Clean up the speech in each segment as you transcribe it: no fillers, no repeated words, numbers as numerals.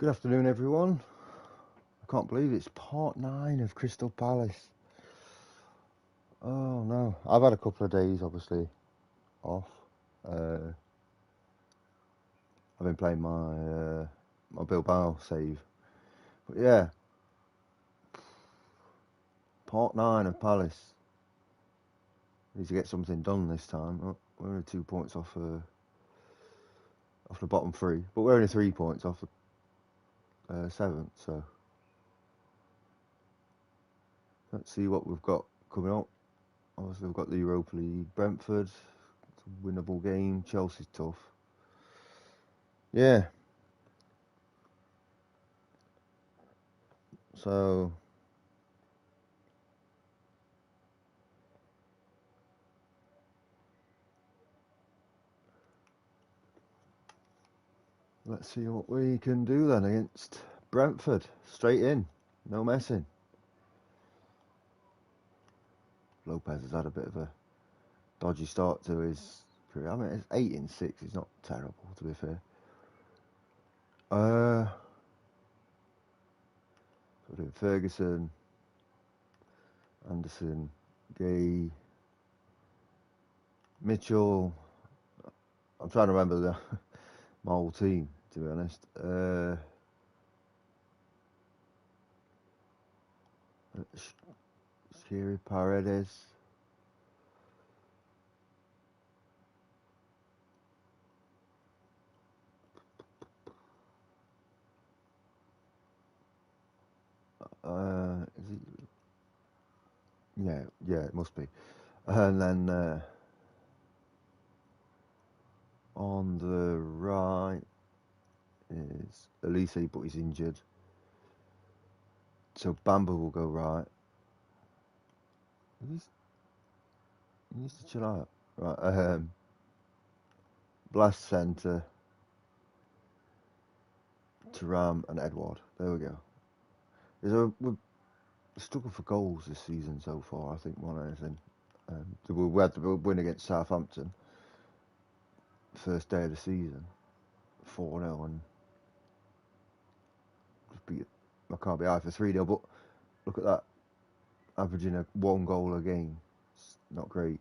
Good afternoon, everyone. I can't believe it's part 9 of Crystal Palace. Oh no, I've had a couple of days, obviously, off. I've been playing my Bilbao save, but yeah, part 9 of Palace. Need to get something done this time. Oh, we're only 2 points off the bottom three, but we're only 3 points off the 7th. So let's see what we've got coming up. Obviously, we've got the Europa League, Brentford, it's a winnable game. Chelsea's tough. Yeah. So let's see what we can do then against Brentford. Straight in, no messing. Lopez has had a bit of a dodgy start to his career. I mean, it's 8 in 6. He's not terrible, to be fair. We're doing Ferguson, Anderson, Gay, Mitchell. I'm trying to remember my whole team, to be honest. Shiri Paredes. Is he? Yeah, it must be. And then on the right is Elise, but he's injured. So Bamba will go right. He needs to chill out. Right. Blast centre. Thuram and Edward. There we go. We've struggled for goals this season so far, I think, more than anything. We had the win against Southampton, first day of the season, 4-0, and just beat Maccabi Haifa 3-0. But look at that, averaging a 1 goal a game. It's not great.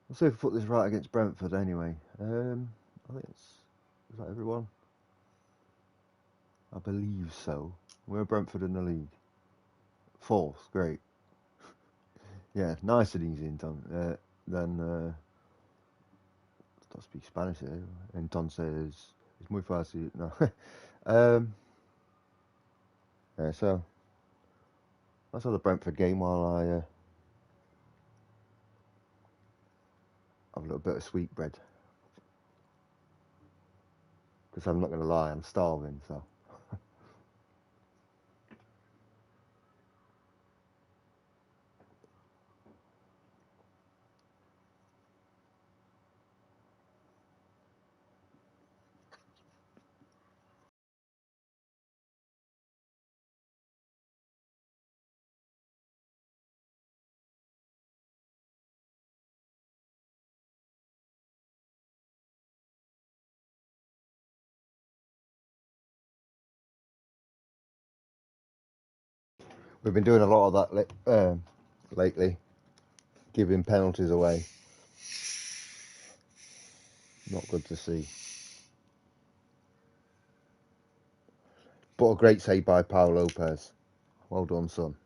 We'll see if we put this right against Brentford anyway. I think is that everyone? I believe so. We're Brentford in the league. 4th, great. Yeah, nice and easy, then don't speak Spanish here. Entonces, es muy fácil. No. Yeah, so that's all the Brentford game while I have a little bit of sweetbread. Because I'm not going to lie, I'm starving, so. We've been doing a lot of that lately, giving penalties away. Not good to see. But a great save by Paul Lopez. Well done, son.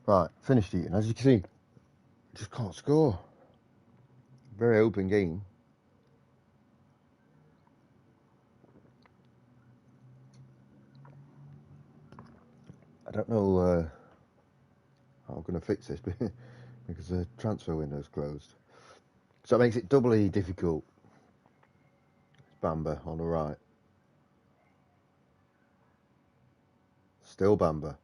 Right, finished eating. As you can see, just can't score. Very open game. I don't know how I'm going to fix this because the transfer window's closed. So it makes it doubly difficult. It's Bamba on the right. Still Bamba.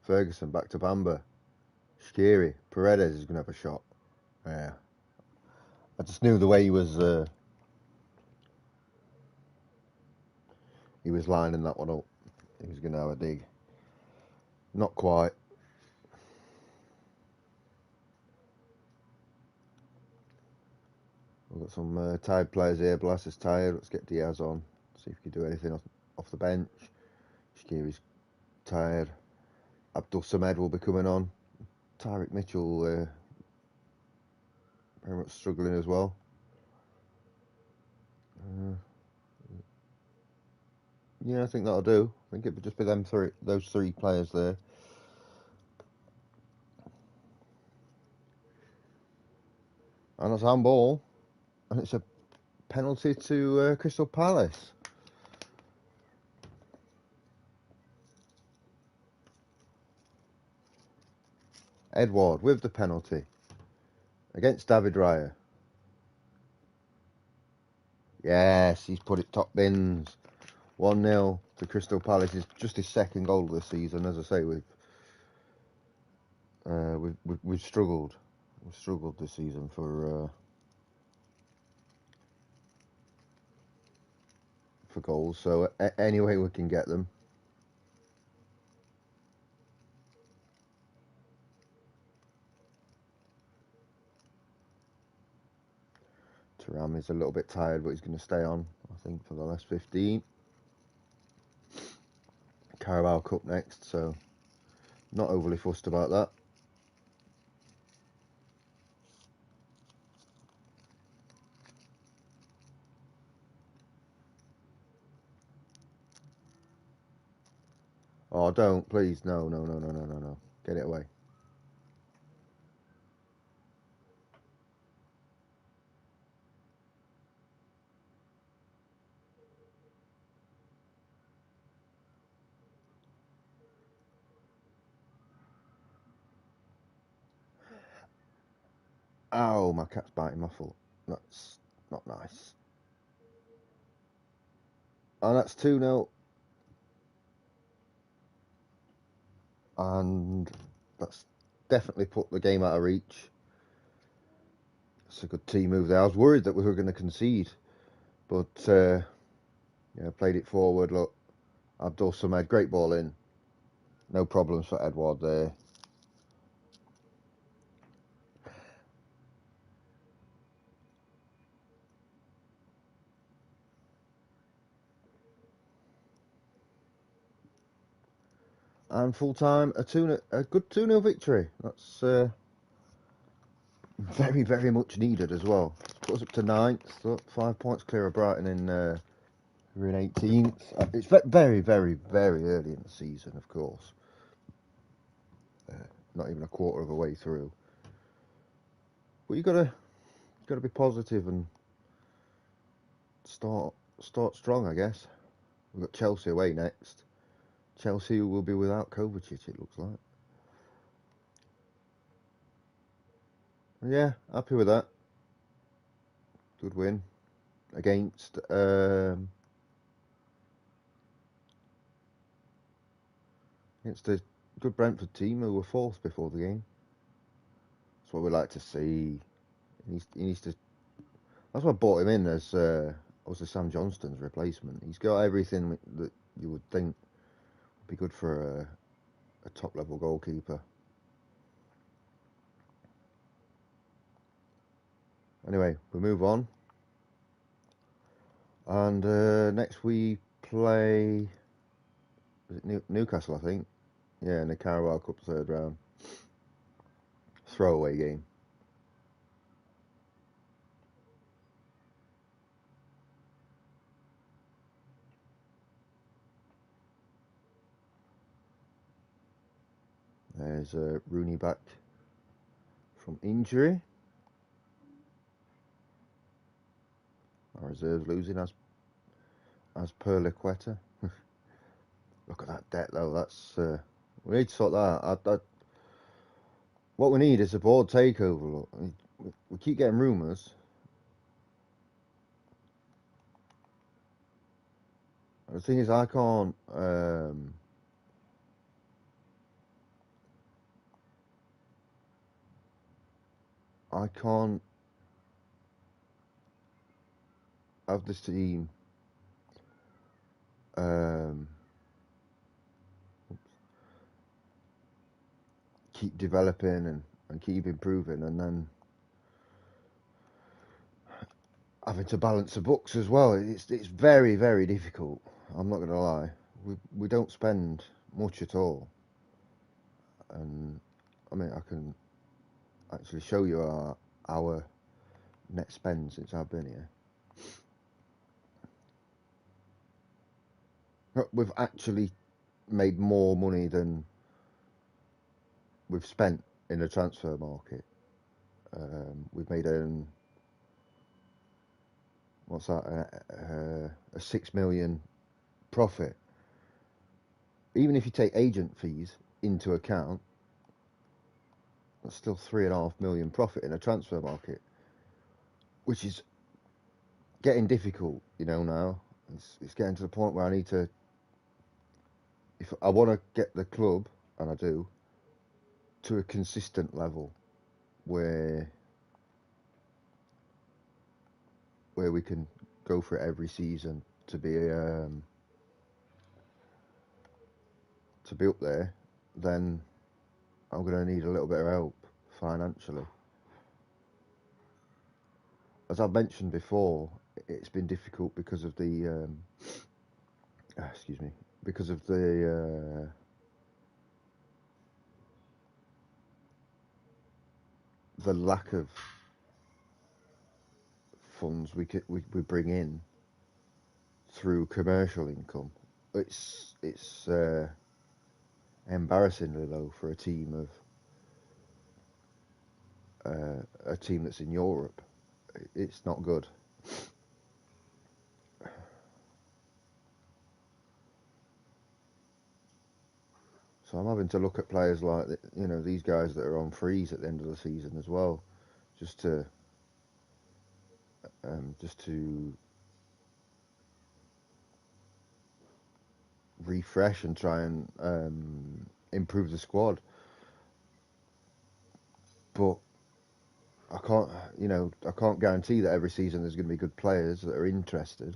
Ferguson back to Bamba. Shaqiri. Paredes is going to have a shot. Yeah. I just knew the way he was lining that one up. He was going to have a dig. Not quite. We've got some tired players here. Blas is tired. Let's get Diaz on. See if he can do anything off the bench. Shaqiri's tired. Abdul Samed will be coming on. Tyrick Mitchell very much struggling as well. Yeah, I think that'll do. I think it would just be those three players there. And it's handball. And it's a penalty to Crystal Palace. Edouard with the penalty against David Raya. Yes, he's put it top bins. 1-0 to Crystal Palace. Is just his second goal of the season. As I say, we've struggled. We've struggled this season for goals. So any way we can get them. Thuram is a little bit tired, but he's going to stay on, I think, for the last 15. Carabao Cup next, so not overly fussed about that. Oh, don't, please. No. Get it away. Ow, my cat's biting my foot. That's not nice. And that's 2-0. And that's definitely put the game out of reach. It's a good team move there. I was worried that we were going to concede. But, played it forward. Look, Abdul Samed, great ball in. No problems for Edouard there. And full time, a good 2-0 victory. That's very, very much needed as well. Put us up to 9th, look, 5 points clear of Brighton we're in 18th. It's very, very, very early in the season, of course. Not even a quarter of a way through. But you gotta be positive and start strong, I guess. We've got Chelsea away next. Chelsea will be without Kovacic, it looks like. Yeah, happy with that. Good win against a good Brentford team who were 4th before the game. That's what we like to see. He needs to. That's why I bought him in as obviously Sam Johnston's replacement. He's got everything that you would think would be good for a top level goalkeeper. Anyway, we move on. And next we play. Is it Newcastle, I think? Yeah, in the Carabao Cup 3rd round. Throwaway game. Is Rooney back from injury? Our reserves losing as per Liquetta. Look at that debt though. That's we need to sort that out. What we need is a board takeover. Look, we keep getting rumours. The thing is, I can't. I can't have this team keep developing and keep improving, and then having to balance the books as well. It's very, very difficult. I'm not going to lie. We don't spend much at all, and I mean I can actually show you our net spend since I've been here. We've actually made more money than we've spent in the transfer market. We've made what's that? A 6 million profit. Even if you take agent fees into account, that's still 3.5 million profit in a transfer market, which is getting difficult. Now it's getting to the point where I need to, if I want to get the club, and I do, to a consistent level where we can go for it every season to be up there, then I'm going to need a little bit of help financially. As I've mentioned before, it's been difficult because of the because of the lack of funds we bring in through commercial income. It's embarrassingly low for a team that's in Europe. It's not good. So I'm having to look at players like these guys that are on freeze at the end of the season as well, just to refresh and try and improve the squad. But I can't guarantee that every season there's going to be good players that are interested.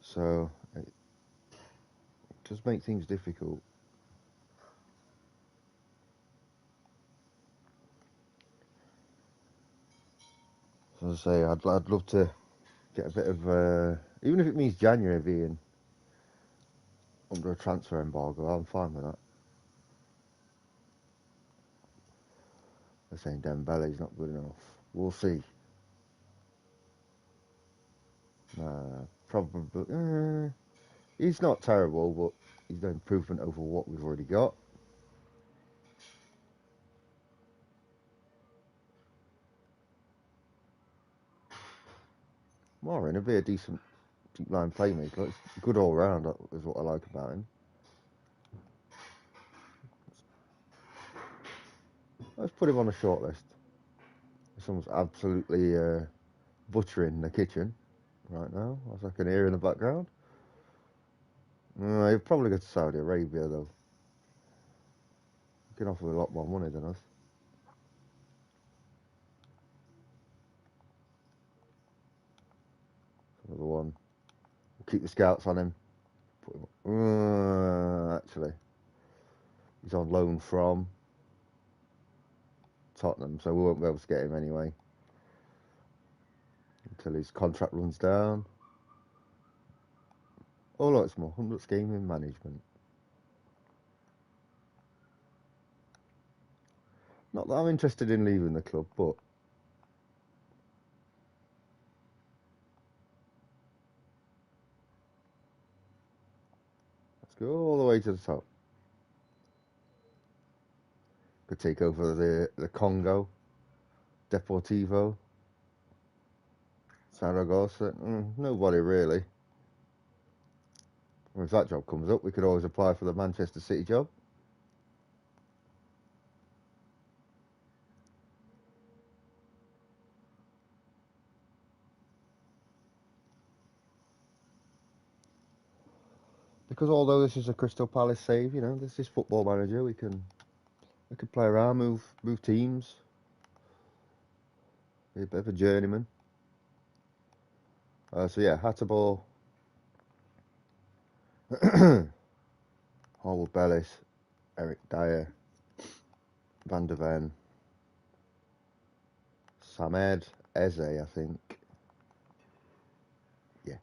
So it does make things difficult. So as I say, I'd love to get a bit of even if it means January being under a transfer embargo, I'm fine with that. They're saying Dembele's not good enough. We'll see. Probably. He's not terrible, but he's no improvement over what we've already got. Morin would be a decent deep line playmaker. It's good all round, is what I like about him. Let's put him on a short list. Someone's absolutely butchering the kitchen right now, as I can hear in the background. He'll probably go to Saudi Arabia, though. He can offer a lot more money than us. Another one. We'll keep the scouts on him. Actually, he's on loan from Tottenham, so we won't be able to get him anyway until his contract runs down. Oh, look, it's more 100 gaming management. Not that I'm interested in leaving the club, but let's go all the way to the top. Could take over the Congo, Deportivo, Saragossa. Nobody really. Well, if that job comes up, we could always apply for the Manchester City job. Because although this is a Crystal Palace save, this is Football Manager. We can play around, move teams. Be a bit of a journeyman. So yeah, Hatterball, Harwood Bellis, Eric Dyer, Van der Ven, Samed, Eze, I think. Yeah.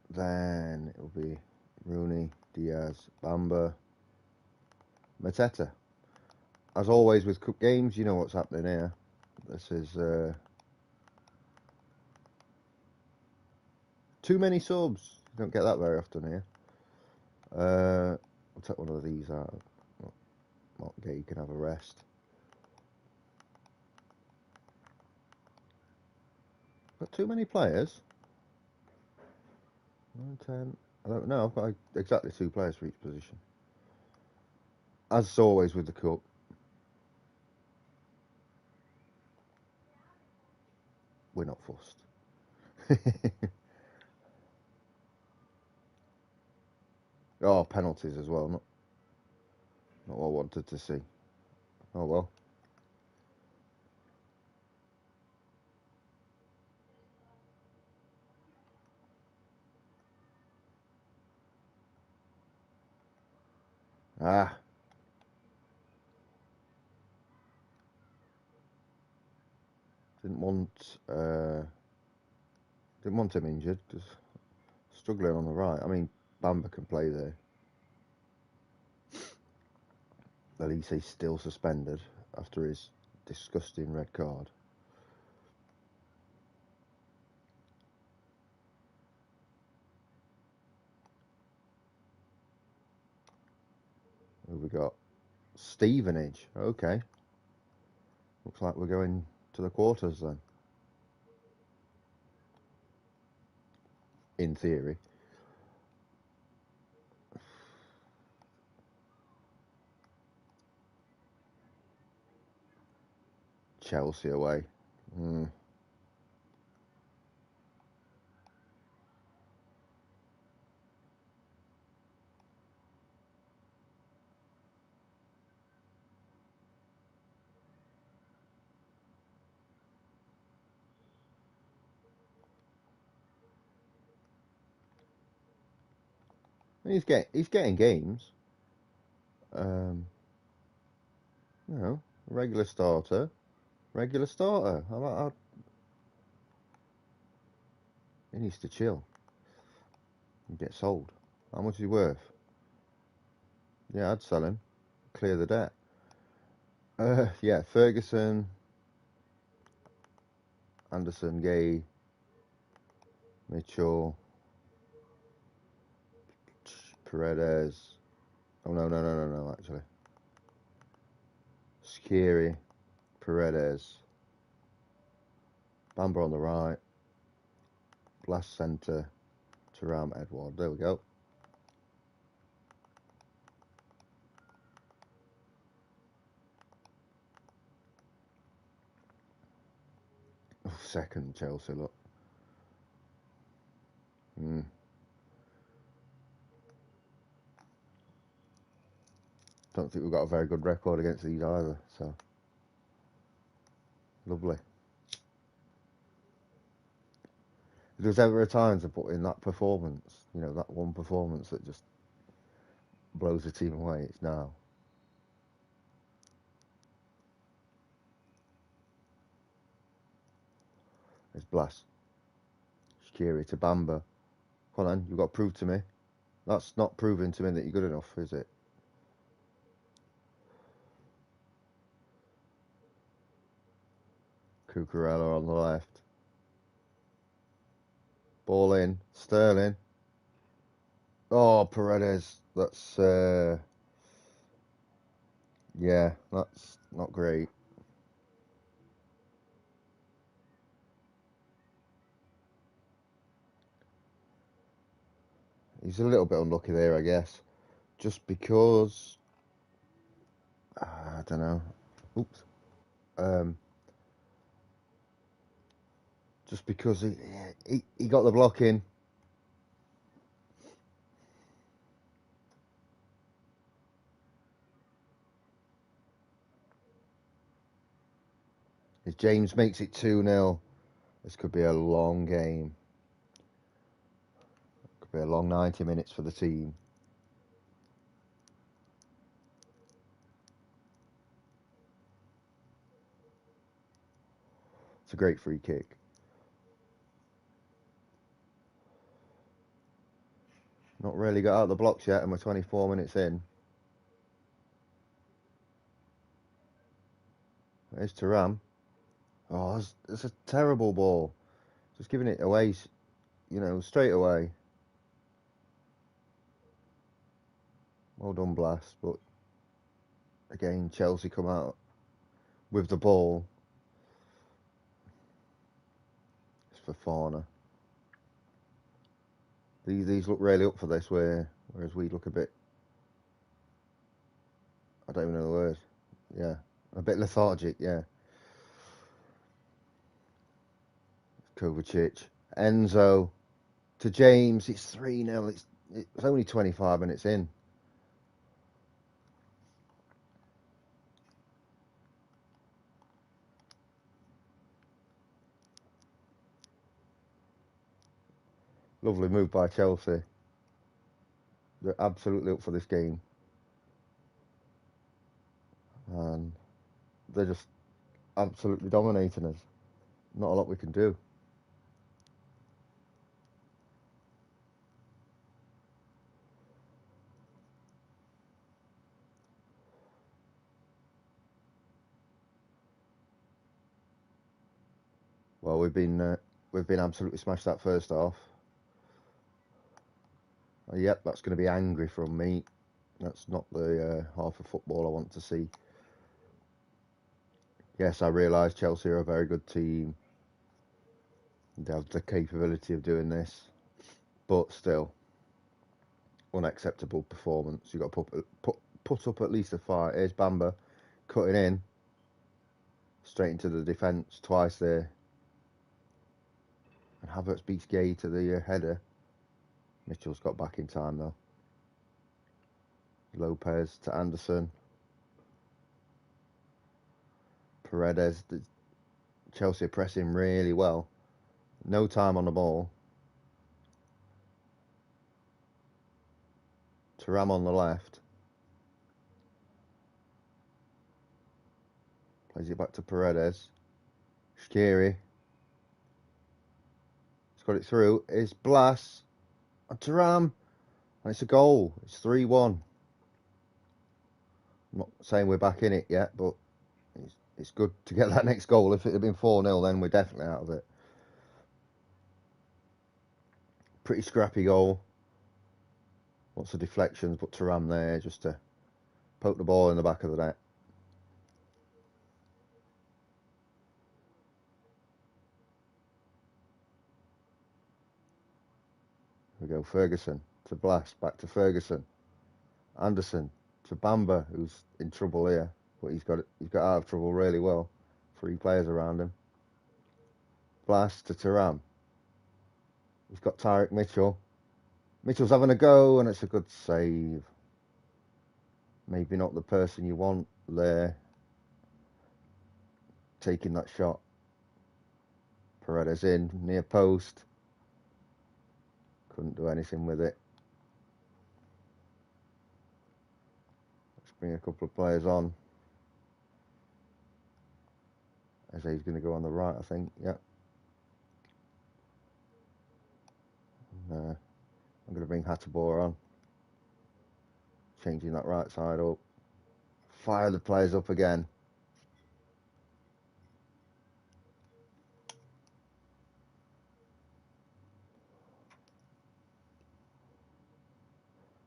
Then it'll be Rooney, Diaz, Bamba, Mateta. As always with cup games, you know what's happening here. This is too many subs. You don't get that very often here. I'll take one of these out. Okay, you can have a rest. Got too many players. 9, 10. I don't know. I've got exactly 2 players for each position. As always with the cup. We're not fussed. Oh, penalties as well. Not what I wanted to see. Oh well. Ah. Didn't want him injured. Just struggling on the right. I mean, Bamba can play there. At least he's still suspended after his disgusting red card. Who we got? Stevenage. Okay. Looks like we're going to the quarters then. In theory. Chelsea away. He's getting games. Regular starter. Regular starter. He needs to chill and get sold. How much is he worth? Yeah, I'd sell him. Clear the debt. Yeah, Ferguson, Anderson, Gay, Mitchell, Paredes. Oh, no, actually. Skiri, Paredes, Bamba on the right, Blast centre, Taram, Edward. There we go. Oh, second Chelsea, look. Don't think we've got a very good record against these either, so lovely. If there's ever a time to put in that performance, that one performance that just blows the team away, it's now. It's Blast. Shaqiri to Bamba. Come on, you've got to prove to me. That's not proving to me that you're good enough, is it? Cucurella on the left. Ball in. Sterling. Oh, Paredes. That's Yeah, that's not great. He's a little bit unlucky there, I guess. Just because, I don't know. Oops. Um, just because he got the block in. If James makes it 2-0, this could be a long game. Could be a long 90 minutes for the team. It's a great free kick. Not really got out of the blocks yet, and we're 24 minutes in. There's Thuram. Oh, that's a terrible ball. Just giving it away, straight away. Well done, Blast. But again, Chelsea come out with the ball. It's for Fafana. These look really up for this, whereas we look a bit. I don't even know the word. Yeah, a bit lethargic. Yeah, Kovacic, Enzo to James. It's 3-0. It's only 25 minutes in. Lovely move by Chelsea. They're absolutely up for this game, and they're just absolutely dominating us. Not a lot we can do. Well, we've been absolutely smashed that first half. Yep, that's going to be angry from me. That's not the half of football I want to see. Yes, I realise Chelsea are a very good team. They have the capability of doing this, but still, unacceptable performance. You've got to put up at least a fight. Here's Bamba cutting in straight into the defence twice there, and Havertz beats Gay to the header. Mitchell's got back in time though. Lopez to Anderson. Paredes. Chelsea are pressing really well. No time on the ball. Thuram on the left. Plays it back to Paredes. Shaqiri. He's got it through. It's Blas. And Thuram. And it's a goal. It's 3-1. I'm not saying we're back in it yet, but it's good to get that next goal. If it had been 4-0, then we're definitely out of it. Pretty scrappy goal. Lots of deflections, but Thuram there just to poke the ball in the back of the net. We go Ferguson to Blas, back to Ferguson. Anderson to Bamba, who's in trouble here, but he's got out of trouble really well. 3 players around him. Blas to Thuram. He's got Tyrick Mitchell. Mitchell's having a go, and it's a good save. Maybe not the person you want there taking that shot. Paredes in, near post. Couldn't do anything with it. Let's bring a couple of players on. Eze's going to go on the right, I think. Yep. I'm going to bring Hattabor on. Changing that right side up. Fire the players up again.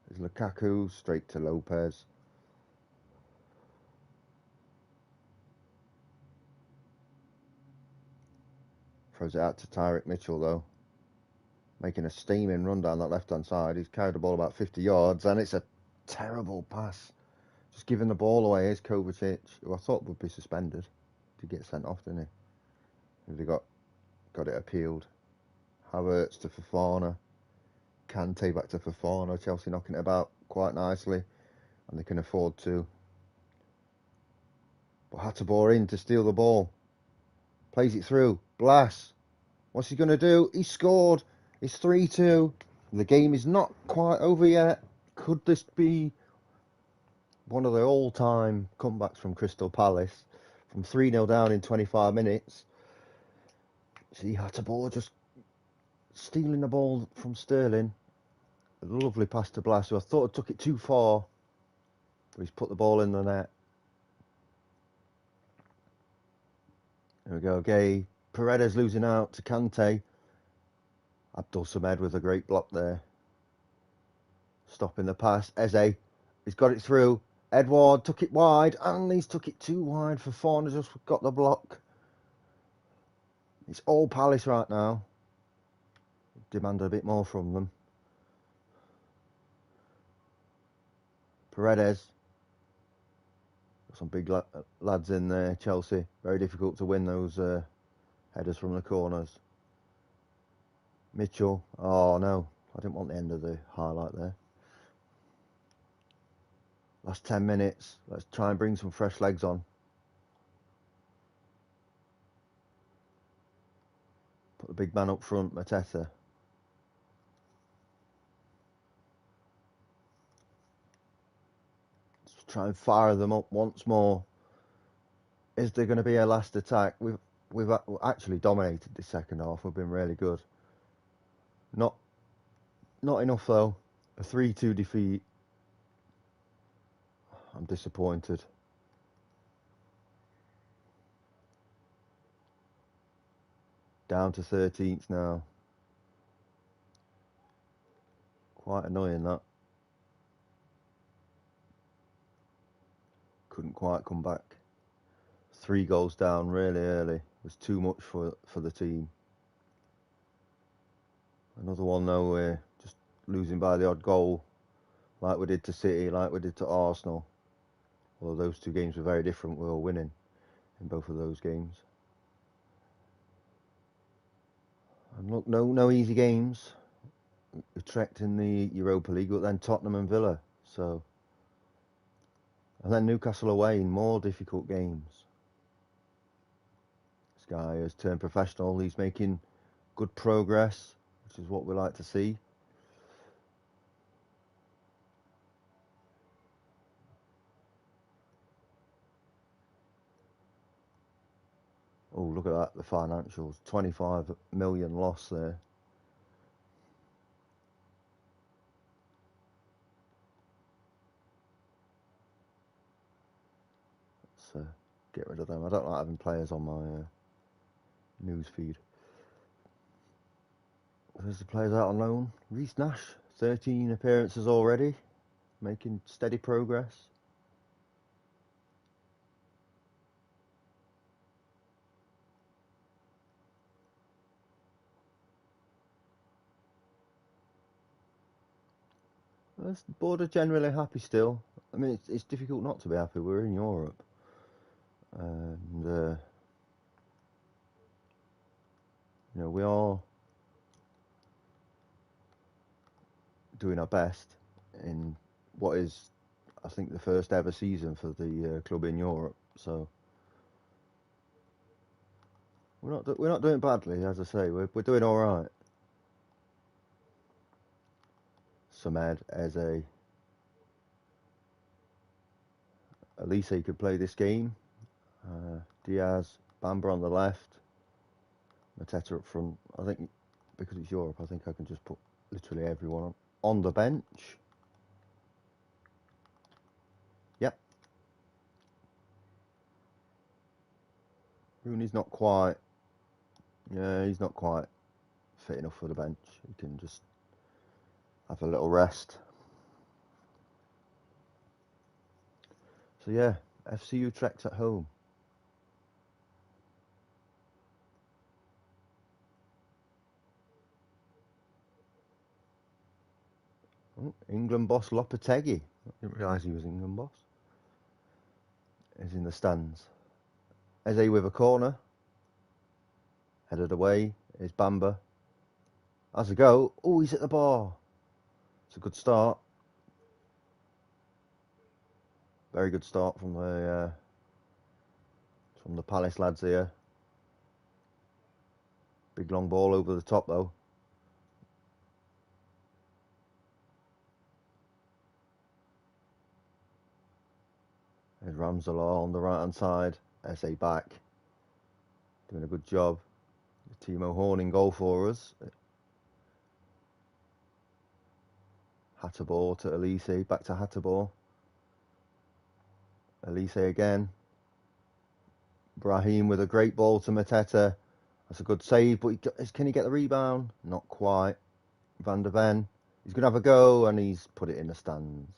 There's Lukaku, straight to Lopez. Throws it out to Tyrick Mitchell though, making a steaming run down that left hand side. He's carried the ball about 50 yards, and it's a terrible pass. Just giving the ball away is Kovacic, who I thought would be suspended. Did get sent off, didn't he? He got it appealed. Havertz to Fofana. Kante back to Fofana. Chelsea knocking it about quite nicely, and they can afford to. But had to bore in to steal the ball. Plays it through. Blas. What's he going to do? He scored. It's 3-2. The game is not quite over yet. Could this be one of the all-time comebacks from Crystal Palace? From 3-0 down in 25 minutes. See, Hateboer just stealing the ball from Sterling. A lovely pass to Blas, who I thought took it too far. But he's put the ball in the net. There we go, Gay. Paredes losing out to Kante. Abdul Samed with a great block there. Stopping the pass. Eze. He's got it through. Edouard took it wide, and he's took it too wide. Fofana just got the block. It's all Palace right now. Demand a bit more from them. Paredes. Got some big lads in there, Chelsea. Very difficult to win those headers from the corners. Mitchell. Oh no, I didn't want the end of the highlight there. Last 10 minutes. Let's try and bring some fresh legs on. Put the big man up front, Mateta. Let's try and fire them up once more. Is there going to be a last attack? We've actually dominated this second half. We've been really good. Not enough though. A 3-2 defeat. I'm disappointed. Down to 13th now. Quite annoying that. Couldn't quite come back. 3 goals down really early. It was too much for the team. Another one though, we're just losing by the odd goal, like we did to City, like we did to Arsenal. Although those 2 games were very different, we were winning in both of those games. And look, no easy games. Utrecht in the Europa League, but then Tottenham and Villa. So, and then Newcastle away in more difficult games. This guy has turned professional. He's making good progress, which is what we like to see. Oh, look at that, the financials. 25 million loss there. Let's get rid of them. I don't like having players on my news feed. There's the players out on loan. Reece Nash, 13 appearances already, making steady progress. The board are generally happy still. I mean, it's difficult not to be happy. We're in Europe, and you know, we are doing our best in what is, I think, the first ever season for the club in Europe. So we're not doing badly, as I say. We're doing all right. Samed, Eze, Elise could play this game. Diaz, Bamba on the left, Mateta up front. I think because it's Europe, I think I can just put literally everyone on the bench. Yep. Rooney's not quite. Yeah, he's not quite fit enough for the bench. He can just have a little rest. So yeah, FC Utrecht at home. Oh, England boss Lopetegui. I didn't realise he was England boss. Is in the stands. Eze with a corner. Headed away. Is Bamba. Has a go. Oh, he's at the bar. It's a good start. Very good start from the Palace lads here. Big long ball over the top though. There's Ramselaw on the right hand side. Eze back. Doing a good job. Timo Horn in goal for us. Hatterbaugh to Elise. Back to Hatterbaugh. Elise again. Brahim with a great ball to Mateta. That's a good save, but can he get the rebound? Not quite. Van der Ven. He's going to have a go, and he's put it in the stands.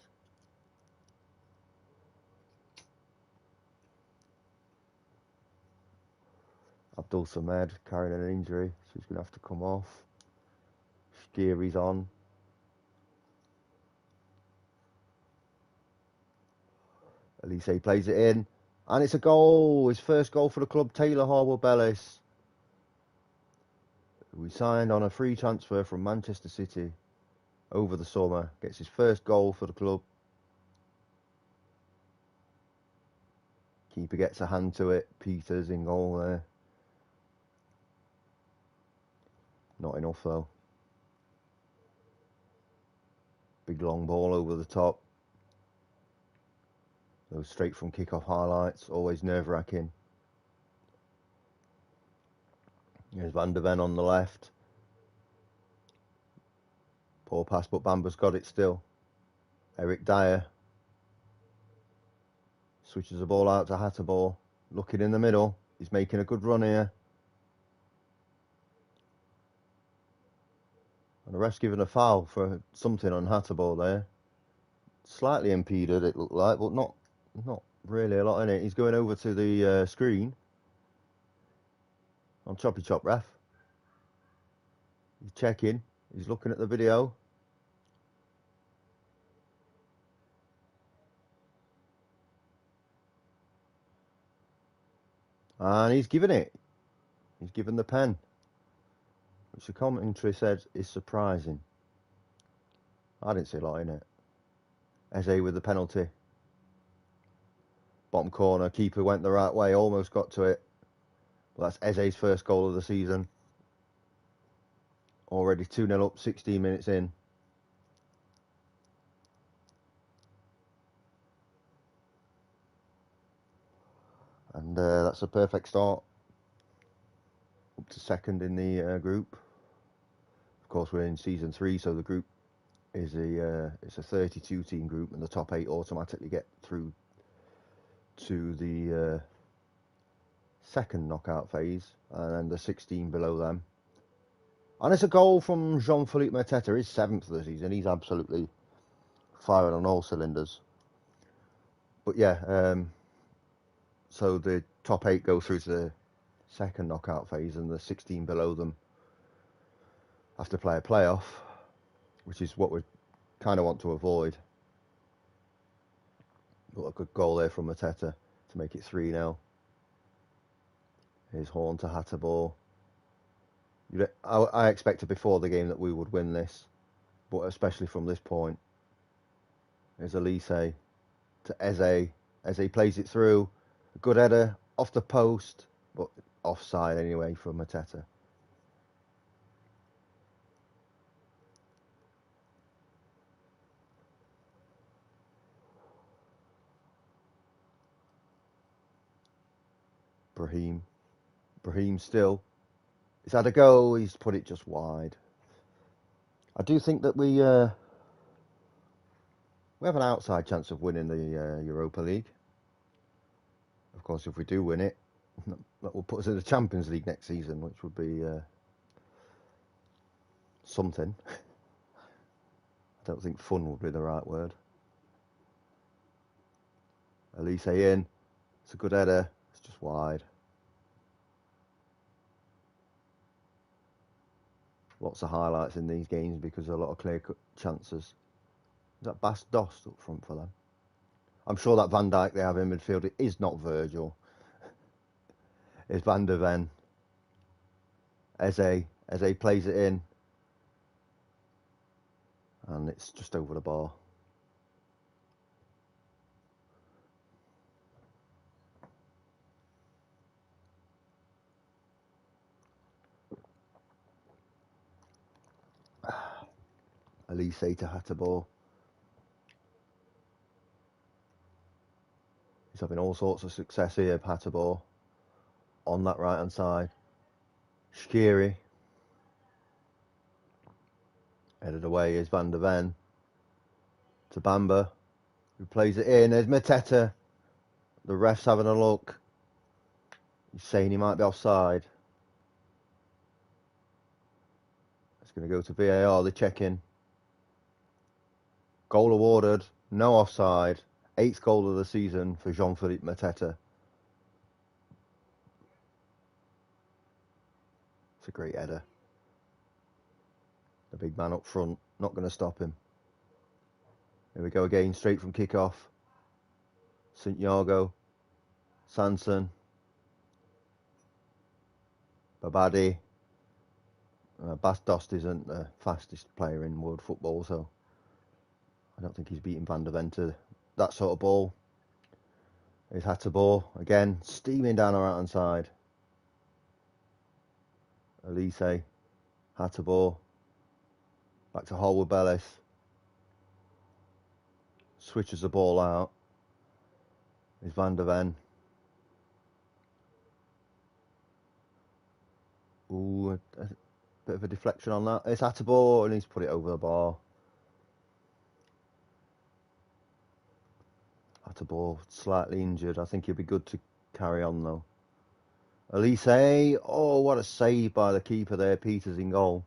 Abdul Samed carrying an injury, so he's going to have to come off. Shaqiri's on. Elise plays it in, and it's a goal. His first goal for the club, Taylor Harwood-Bellis. We signed on a free transfer from Manchester City over the summer. Gets his first goal for the club. Keeper gets a hand to it. Peters in goal there. Not enough though. Big long ball over the top. Those straight from kick-off highlights. Always nerve-wracking. Here's Van der Ven on the left. Poor pass, but Bamba's got it still. Eric Dyer switches the ball out to Hatterbaugh. Looking in the middle. He's making a good run here. And the ref's given a foul for something on Hatterbaugh there. Slightly impeded, it looked like, but not really a lot in it. He's going over to the screen. On choppy chop, ref. He's checking. He's looking at the video. And he's given it. He's given the pen. Which the commentary said is surprising. I didn't see a lot in it. Eze with the penalty. Bottom corner. Keeper went the right way. Almost got to it. Well, that's Eze's first goal of the season. Already 2-0 up, 16 minutes in. And that's a perfect start. Up to second in the group. Of course, we're in season 3, so the group is it's a 32 team group, and the top 8 automatically get through to the second knockout phase, and then the 16 below them. And it's a goal from Jean-Philippe Mateta, his 7th of the season. He's absolutely firing on all cylinders. But yeah, so the top 8 go through to the second knockout phase, and the 16 below them have to play a playoff, which is what we kind of want to avoid. But a good goal there from Mateta to make it 3-0. Here's Horn to Hatterbaugh. I expected before the game that we would win this, but especially from this point. Here's Elise to Eze. Eze plays it through. A good header off the post, but offside anyway from Mateta. Brahim still. He's had a go. He's put it just wide. I do think that we have an outside chance of winning the Europa League. Of course, if we do win it, that will put us in the Champions League next season, which would be something. I don't think fun would be the right word. Elise in. It's a good header. It's just wide. Lots of highlights in these games because a lot of clear-cut chances. Is that Bas Dost up front for them? I'm sure that Van Dijk they have in midfield it is not Virgil. It's Van der Ven. Eze plays it in. And it's just over the bar. Elise to Hatterbo. He's having all sorts of success here, Hatterbo. On that right hand side. Shqiri. Headed away is Van der Ven. To Bamba, who plays it in. There's Mateta. The ref's having a look. He's saying he might be offside. It's going to go to VAR. They check in. Goal awarded. No offside. 8th goal of the season for Jean-Philippe Mateta. It's a great header. The big man up front. Not going to stop him. Here we go again. Straight from kickoff. Santiago. Sanson. Babadi. Bas Dost isn't the fastest player in world football, so I don't think he's beating Van der Ven to that sort of ball. Here's Hatterbo again, steaming down the right hand side. Elise, Hatterbo, back to Holwood Bellis. Switches the ball out. Here's Van der Ven. Ooh, a bit of a deflection on that. It's Hatterbo and he's put it over the bar. Hatterbo slightly injured. I think he'll be good to carry on though. Elise, oh what a save by the keeper there. Peters in goal.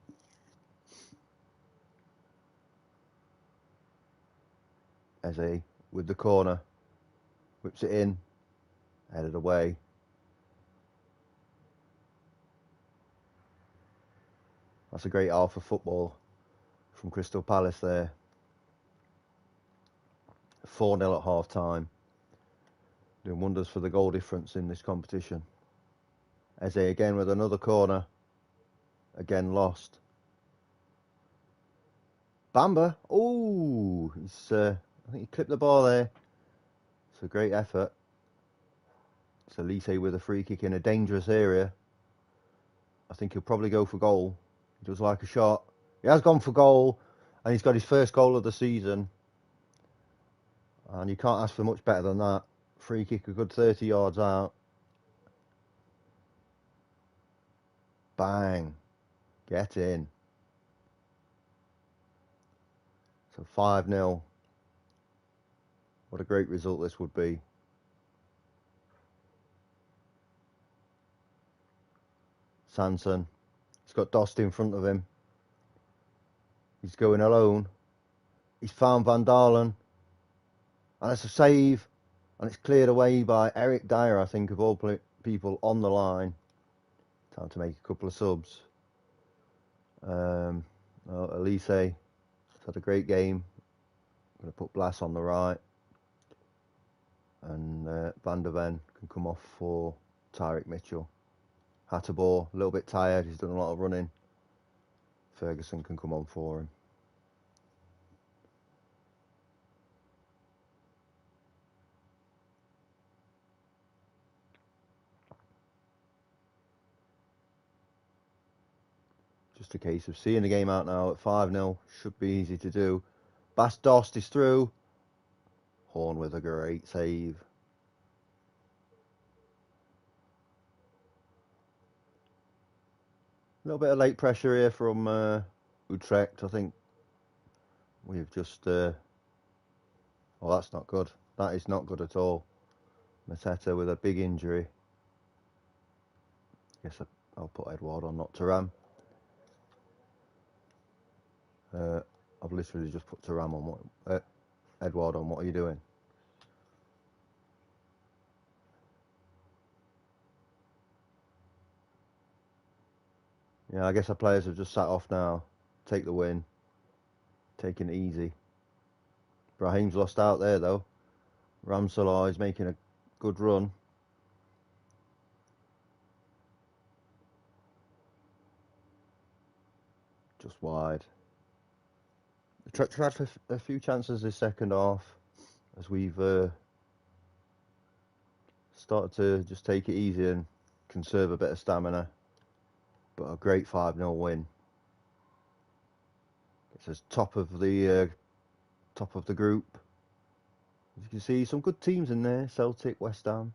Eze with the corner. Whips it in. Headed away. That's a great half of football from Crystal Palace there. 4-0 at half time. Doing wonders for the goal difference in this competition. Eze again with another corner. Again lost. Bamba. Oh, I think he clipped the ball there. It's a great effort. It's Elise with a free kick in a dangerous area. I think he'll probably go for goal. He does like a shot. He has gone for goal. And he's got his first goal of the season. And you can't ask for much better than that. Free kick a good 30 yards out. Bang. Get in. So 5-0. What a great result this would be. Sanson. He's got Dost in front of him. He's going alone. He's found Van Dalen. And it's a save. And it's cleared away by Eric Dyer, I think, of all people on the line. Time to make a couple of subs. Elise has had a great game. I'm going to put Blas on the right. And Van der Ven can come off for Tyrick Mitchell. Hatterbo, a little bit tired. He's done a lot of running. Ferguson can come on for him. Just a case of seeing the game out now at 5-0. Should be easy to do. Bas Dost is through. Horn with a great save. A little bit of late pressure here from Utrecht. I think we've just... oh, that's not good. That is not good at all. Mateta with a big injury. Guess I'll put Edouard on, not Thuram. I've literally just put Thuram on. Edouard on. What are you doing? Yeah, I guess our players have just sat off now. Take the win. Taking it easy. Raheem's lost out there though. Ramsalah is making a good run. Just wide. Tried for a few chances this second half as we've started to just take it easy and conserve a bit of stamina. But a great 5-0 win. It's as top of the group. As you can see, some good teams in there: Celtic, West Ham,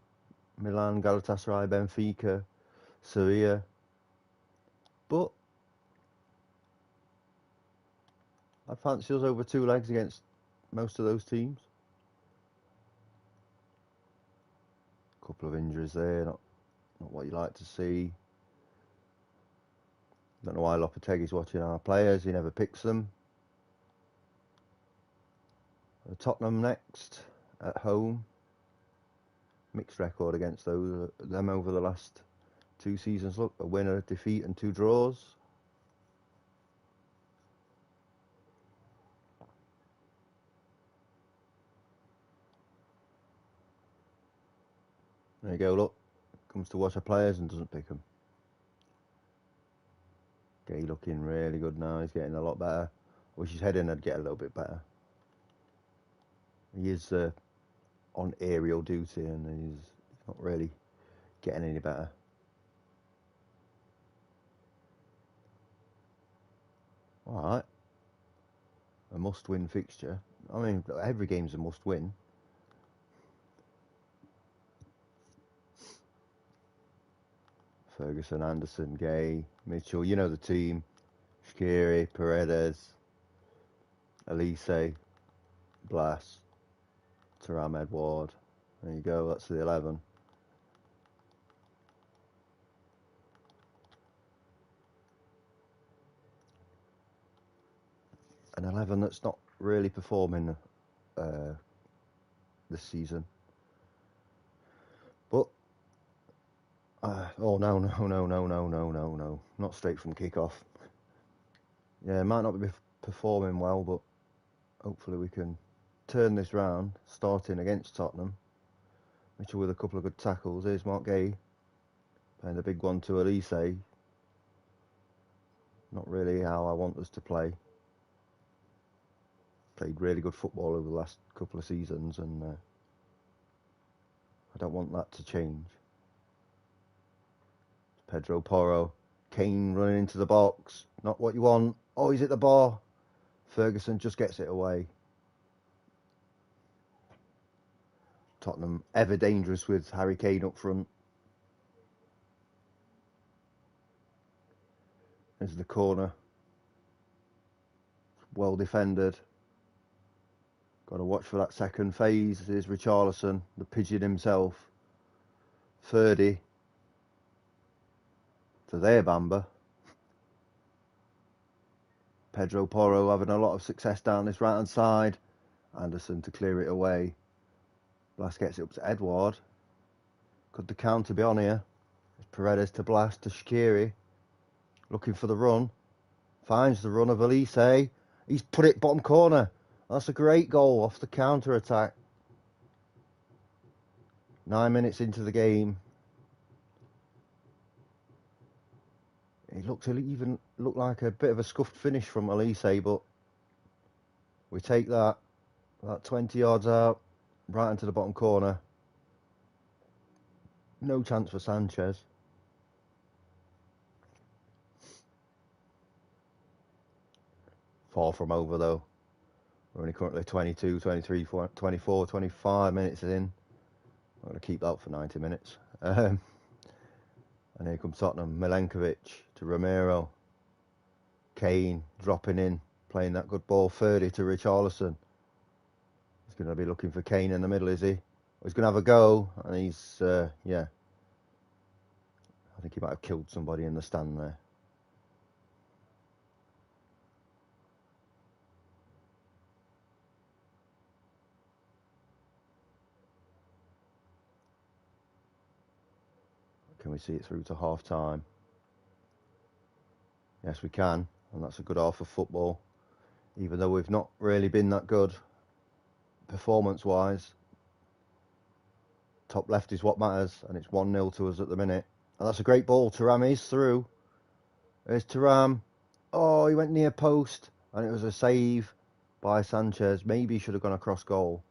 Milan, Galatasaray, Benfica, Sevilla. But I'd fancy us over 2 legs against most of those teams. Couple of injuries there, not what you like to see. Don't know why Lopetegui's watching our players, he never picks them. Tottenham next, at home. Mixed record against them over the last 2 seasons. Look, a win, a defeat and 2 draws. There you go, look. Comes to watch our players and doesn't pick them. Gay looking really good now, he's getting a lot better. Wish his heading would get a little bit better. He is on aerial duty and he's not really getting any better. Alright. A must-win fixture. I mean, every game's a must-win. Ferguson, Anderson, Gay, Mitchell, you know the team. Shaqiri, Paredes, Elise, Blas, Thuram, Edouard. There you go, that's the 11. An 11 that's not really performing this season. But oh no, not straight from kick-off. Yeah, might not be performing well, but hopefully we can turn this round, starting against Tottenham. Mitchell with a couple of good tackles. Here's Mark Gay playing the big one to Elise. Not really how I want us to play. Played really good football over the last couple of seasons, and I don't want that to change. Pedro Porro, Kane running into the box. Not what you want. Oh, he's at the bar. Ferguson just gets it away. Tottenham ever dangerous with Harry Kane up front. There's the corner. Well defended. Got to watch for that second phase. There's Richarlison, the pigeon himself. 30. To there, Bamba. Pedro Porro having a lot of success down this right hand side. Anderson to clear it away. Blas gets it up to Edouard. Could the counter be on here? Paredes to Blas to Shaqiri. Looking for the run. Finds the run of Elise. He's put it bottom corner. That's a great goal off the counter attack. 9 minutes into the game. It even looked like a bit of a scuffed finish from Elise, but we take that. About 20 yards out, right into the bottom corner. No chance for Sanchez. Far from over though. We're only currently 22, 23, 24, 25 minutes in. I'm going to keep that for 90 minutes. And here comes Tottenham. Milenkovic to Romero. Kane dropping in, playing that good ball. 30 to Richarlison. He's going to be looking for Kane in the middle, is he? He's going to have a go, and he's, yeah. I think he might have killed somebody in the stand there. Can we see it through to half time? Yes, we can, and that's a good half of football. Even though we've not really been that good, performance-wise. Top left is what matters, and it's 1-0 to us at the minute. And that's a great ball. Thuram is through. There's Thuram. Oh, he went near post, and it was a save by Sanchez. Maybe he should have gone across goal.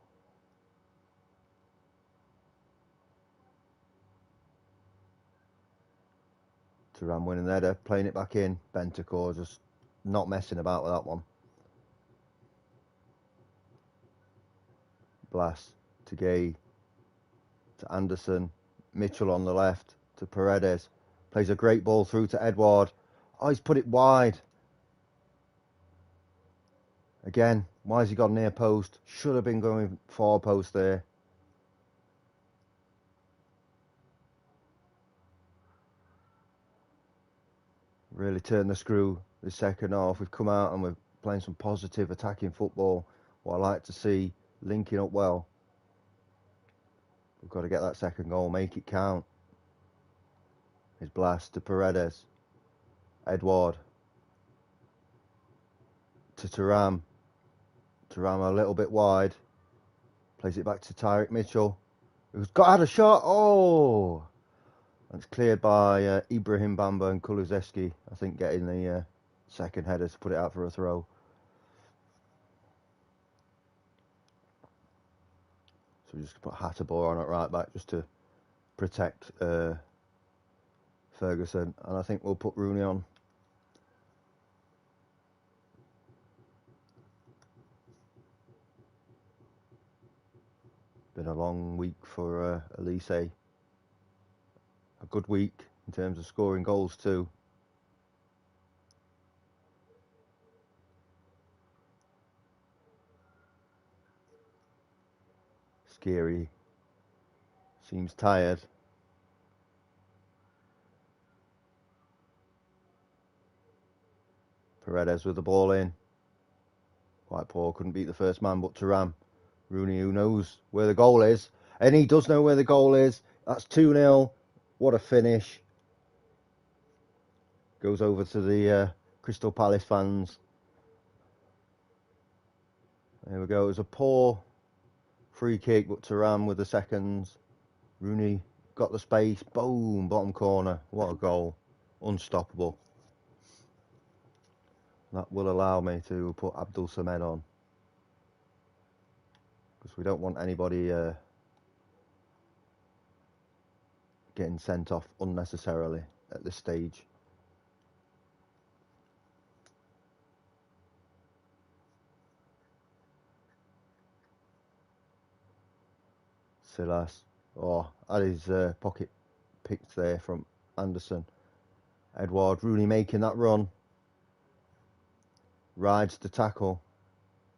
Thuram winning the header, playing it back in. Bentancur just not messing about with that one. Blas to Gay, to Anderson. Mitchell on the left, to Paredes. Plays a great ball through to Edouard. Oh, he's put it wide. Again, why has he gone near post? Should have been going far post there. Really turned the screw this second half. We've come out and we're playing some positive attacking football. What I like to see, linking up well. We've got to get that second goal, make it count. His blast to Paredes. Edouard. To Thuram. Thuram a little bit wide. Plays it back to Tyrick Mitchell. Who's had a shot. Oh! And it's cleared by Ibrahim Bamba and Kulusevski. I think getting the second header to put it out for a throw. So we just put Hatterboy on at right back just to protect Ferguson. And I think we'll put Rooney on. Been a long week for Elise. A good week in terms of scoring goals too. Scary. Seems tired. Paredes with the ball in. Quite poor, couldn't beat the first man, but Thuram. Rooney, who knows where the goal is. And he does know where the goal is. That's 2-0. What a finish. Goes over to the Crystal Palace fans. There we go. It was a poor free kick, but Thuram with the seconds. Rooney got the space. Boom, bottom corner. What a goal. Unstoppable. That will allow me to put Abdul Samed on. Because we don't want anybody getting sent off unnecessarily at this stage. Silas. Oh, that is pocket picked there from Anderson. Edouard. Rooney making that run. Rides the tackle.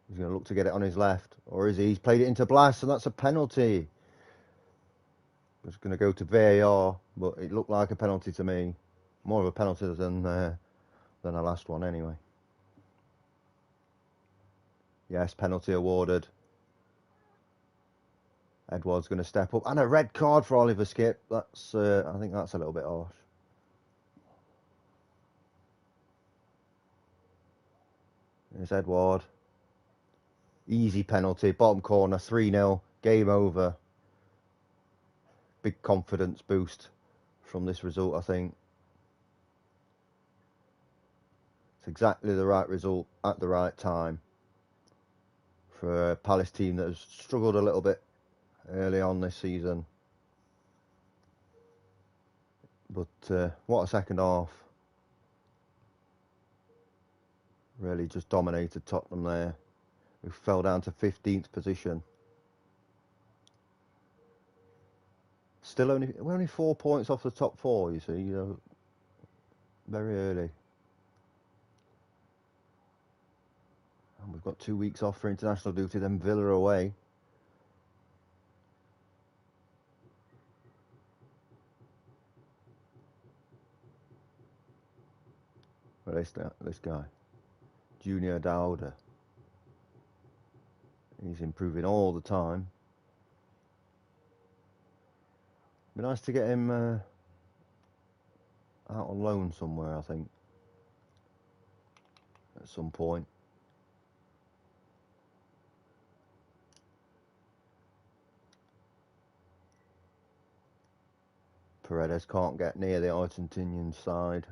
He's going to look to get it on his left. Or is he? He's played it into Blas, and that's a penalty. It's going to go to VAR, but it looked like a penalty to me. More of a penalty than the last one, anyway. Yes, penalty awarded. Edouard's going to step up. And a red card for Oliver Skipp. That's I think that's a little bit harsh. There's Edouard. Easy penalty. Bottom corner. 3-0. Game over. Big confidence boost from this result, I think. It's exactly the right result at the right time for a Palace team that has struggled a little bit early on this season. But what a second half. Really just dominated Tottenham there. We fell down to 15th position. Still we're only 4 points off the top four, you see, very early. And we've got 2 weeks off for international duty, then Villa away. Well, this guy, Junior Dauda. He's improving all the time. Be nice to get him out on loan somewhere, I think, at some point. Paredes can't get near the Argentinian side.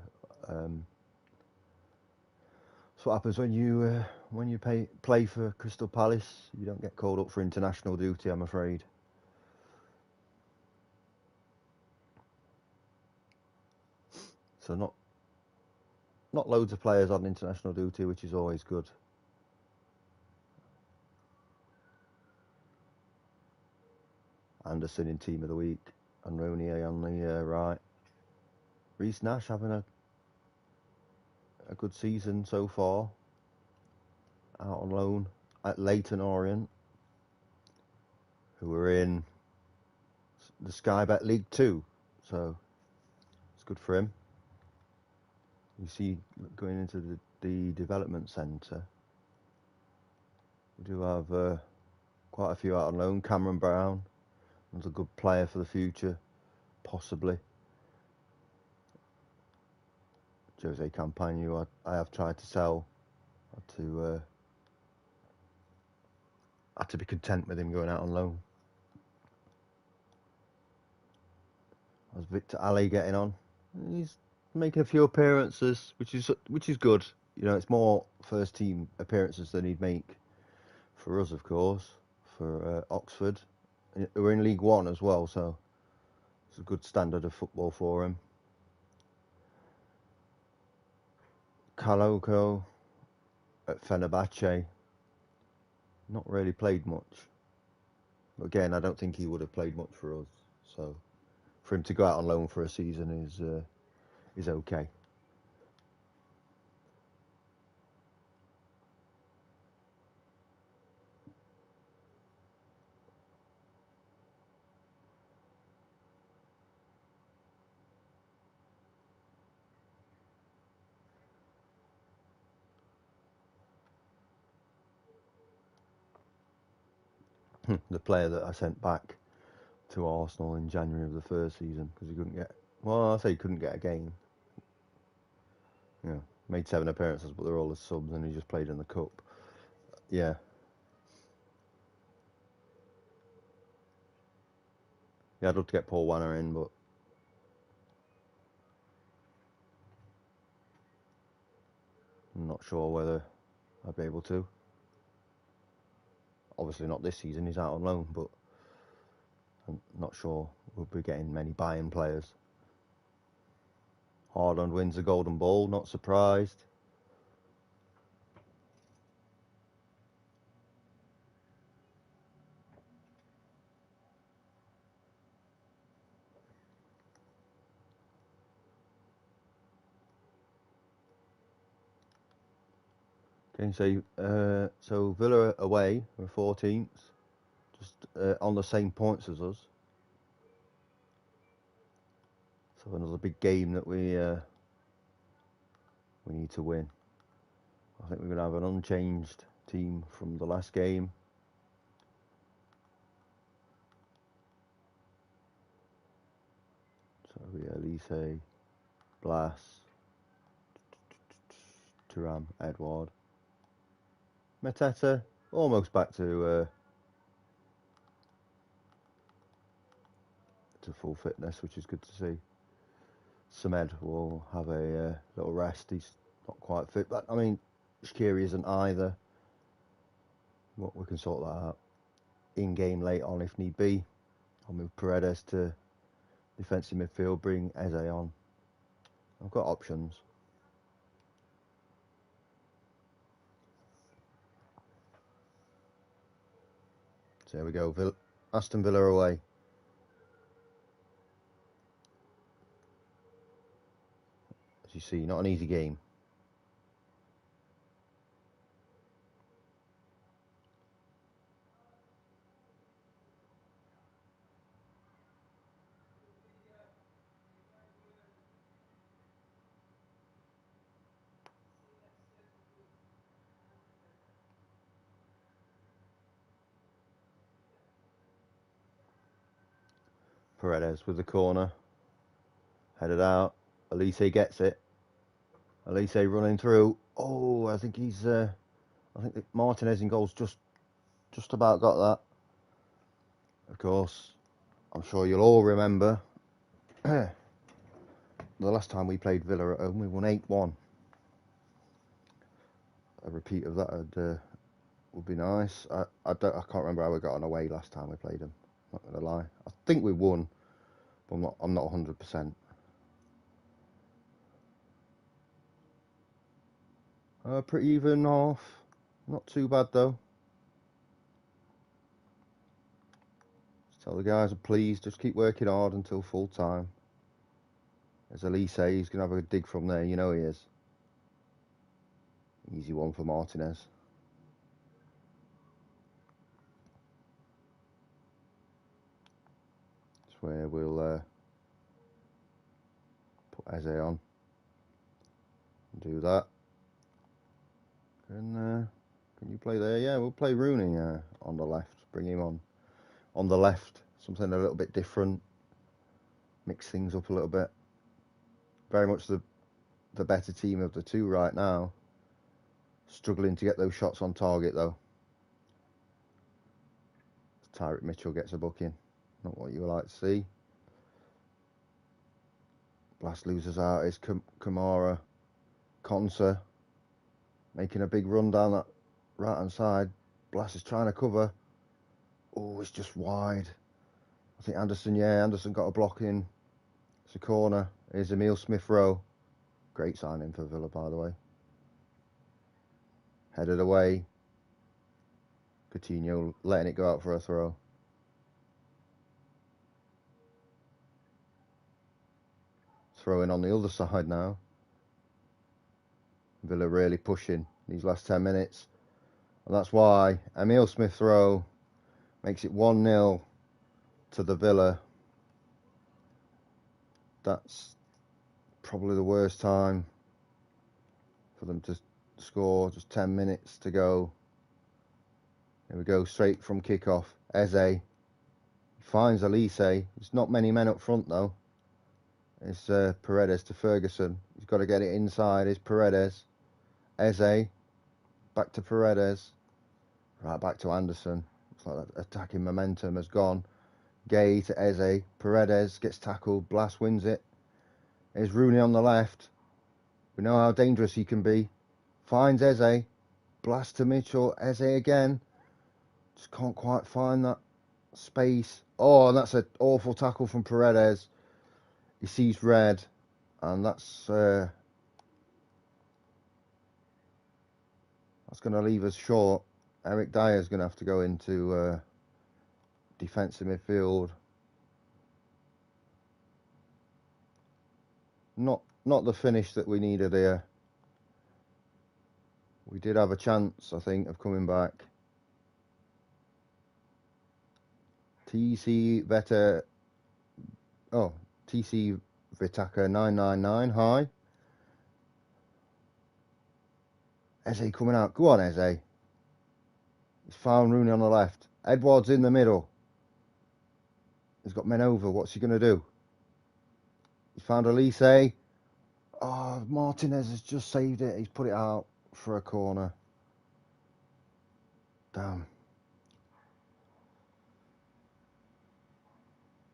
That's what happens when you play for Crystal Palace. You don't get called up for international duty, I'm afraid. So not loads of players on international duty, which is always good. Anderson in team of the week, and Ronier on the right. Reece Nash having a good season so far. Out on loan at Leyton Orient, who were in the Sky Bet League 2, so it's good for him. You see, going into the development centre, we do have quite a few out on loan. Cameron Brown was a good player for the future, possibly. Jose Campaño, I have tried to sell. Had to be content with him going out on loan. How's Victor Ali getting on? He's making a few appearances, which is good. You know, it's more first team appearances than he'd make for us, of course, for Oxford. We're in League One as well, so it's a good standard of football for him. Kaloko at Fenerbahce, not really played much. Again, I don't think he would have played much for us, so for him to go out on loan for a season is okay. The player that I sent back to Arsenal in January of the first season because he couldn't get. Well, I say he couldn't get a game. Yeah, made 7 appearances, but they're all as subs, and he just played in the cup. Yeah. Yeah, I'd love to get Paul Wanner in, but I'm not sure whether I'd be able to. Obviously not this season, he's out on loan, but I'm not sure we'll be getting many buy-in players. Haaland wins the Golden Ball, not surprised. Okay, so Villa away, we're 14th, just on the same points as us. So another big game that we need to win. I think we're going to have an unchanged team from the last game. So Elise, Blas, Thuram, Edouard, Mateta, almost back to full fitness, which is good to see. Samed will have a little rest. He's not quite fit, but I mean, Shaqiri isn't either. We can sort that out in game late on if need be. I'll move Paredes to defensive midfield, bring Eze on. I've got options. So there we go. Aston Villa away. As you see, not an easy game. Paredes with the corner. Headed out. Elise gets it. Elise running through. Oh, I think that Martinez in goal's just about got that. Of course, I'm sure you'll all remember The last time we played Villa at home, we won 8-1. A repeat of that would be nice. I can't remember how we got on away last time we played them. Not gonna lie. I think we won, but I'm not 100%. Pretty even half. Not too bad though. Just tell the guys are pleased. Just keep working hard until full time. As Elise, he's gonna have a dig from there. You know he is. Easy one for Martinez. That's where we'll put Eze on. Do that. Can you play there? Yeah, we'll play Rooney on the left. Bring him on the left. Something a little bit different. Mix things up a little bit. Very much the better team of the two right now. Struggling to get those shots on target though. Tyrick Mitchell gets a booking. Not what you would like to see. Blast loses out is Kamara. Konsa making a big run down that right hand side. Blast is trying to cover. Oh, it's just wide. I think Anderson got a block in. It's a corner. Here's Emile Smith-Rowe. Great signing for Villa, by the way. Headed away. Coutinho letting it go out for a throw. Throwing on the other side now. Villa really pushing these last 10 minutes. And that's why Emile Smith-Rowe makes it 1-0 to the Villa. That's probably the worst time for them to score. Just 10 minutes to go. Here we go, straight from kickoff. Eze finds Elise. There's not many men up front though. It's Paredes to Ferguson. He's got to get it inside. It's Paredes. Eze. Back to Paredes. Right back to Anderson. It's like that attacking momentum has gone. Gay to Eze. Paredes gets tackled. Blast wins it. Here's Rooney on the left. We know how dangerous he can be. Finds Eze. Blast to Mitchell. Eze again. Just can't quite find that space. Oh, and that's an awful tackle from Paredes. He sees red, and that's going to leave us short. Eric Dyer's going to have to go into defensive midfield. Not the finish that we needed here. We did have a chance, I think, of coming back. TC Vitaka 999. Hi. Eze coming out. Go on, Eze. He's found Rooney on the left. Edwards in the middle. He's got men over. What's he going to do? He's found Elise. Oh, Martinez has just saved it. He's put it out for a corner. Damn.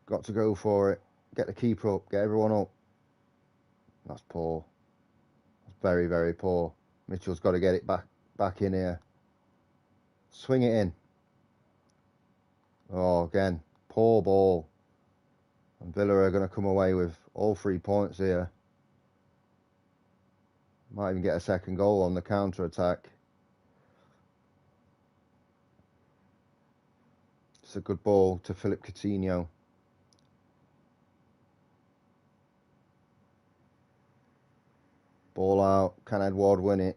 Got to go for it. Get the keeper up. Get everyone up. That's poor. That's very, very poor. Mitchell's got to get it back in here. Swing it in. Oh, again. Poor ball. And Villa are going to come away with all 3 points here. Might even get a second goal on the counter-attack. It's a good ball to Philippe Coutinho. Ball out. Can Edward win it?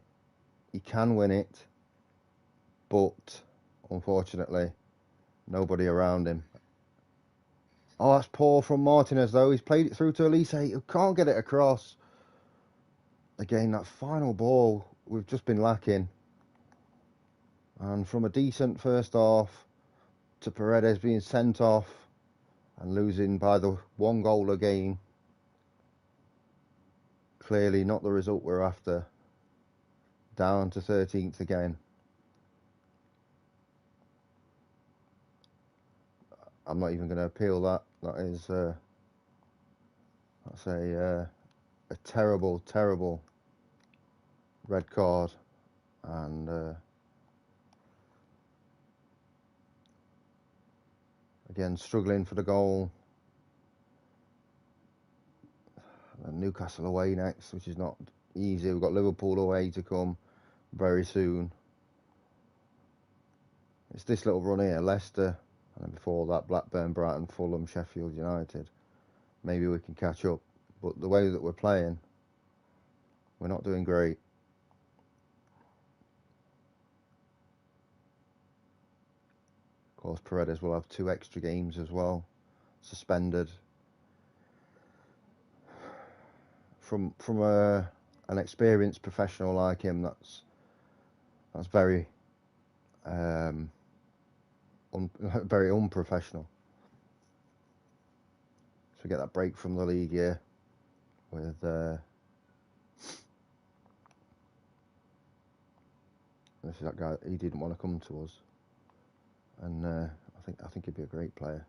He can win it. But, unfortunately, nobody around him. Oh, that's poor from Martinez, though. He's played it through to Elise, who can't get it across. Again, that final ball, we've just been lacking. And from a decent first half to Paredes being sent off and losing by the 1 goal again. Clearly not the result we're after. Down to 13th again. I'm not even going to appeal that. That is That's a terrible, terrible red card, and again struggling for the goal. And Newcastle away next, which is not easy. We've got Liverpool away to come very soon. It's this little run here, Leicester, and then before that Blackburn, Brighton, Fulham, Sheffield United. Maybe we can catch up, but the way that we're playing, we're not doing great. Of course, Paredes will have 2 extra games as well, suspended. From an experienced professional like him, that's very very unprofessional. So we get that break from the league here with this is that guy. He didn't want to come to us, and I think he'd be a great player.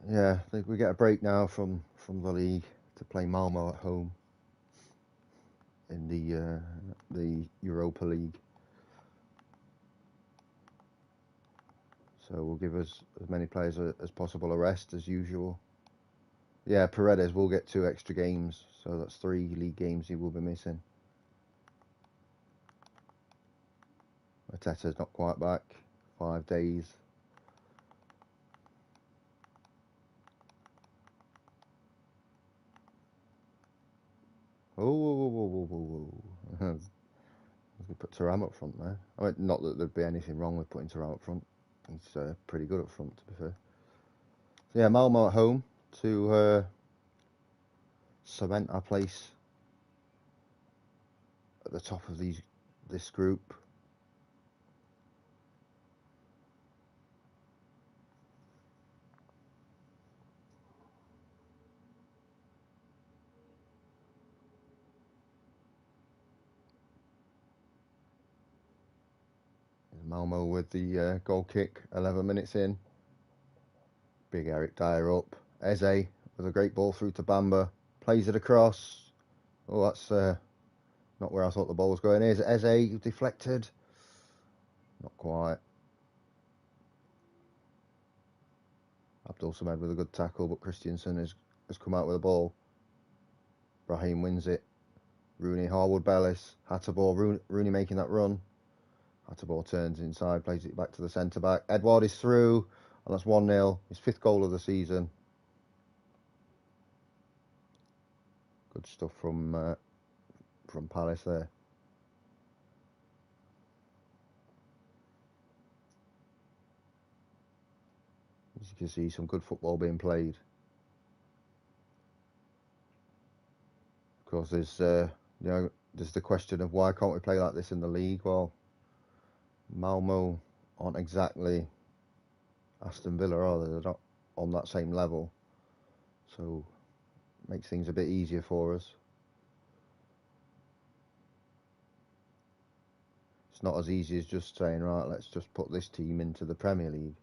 Yeah, I think we get a break now from the league to play Malmo at home in the Europa League. So we'll give us as many players as possible a rest as usual. Yeah, Paredes will get 2 extra games, so that's 3 league games he will be missing. Mateta's not quite back, 5 days. Oh, we put Thuram up front there. I mean, not that there'd be anything wrong with putting Thuram up front. He's pretty good up front, to be fair. So yeah, Malmo at home to cement our place at the top of this group. Malmo with the goal kick, 11 minutes in. Big Eric Dyer up. Eze with a great ball through to Bamba. Plays it across. Oh, that's not where I thought the ball was going. Here's Eze deflected. Not quite. Abdul Samed with a good tackle, but Christiansen has come out with the ball. Brahim wins it. Rooney, Harwood, Bellis, Hatterball, Rooney making that run. Hatterball turns inside, plays it back to the centre back. Edouard is through, and that's 1-0. His 5th goal of the season. Good stuff from Palace there. As you can see, some good football being played. Of course, there's the question of why can't we play like this in the league? Well, Malmo aren't exactly Aston Villa, are they? They're not on that same level, so it makes things a bit easier for us. It's not as easy as just saying, right, let's just put this team into the Premier League.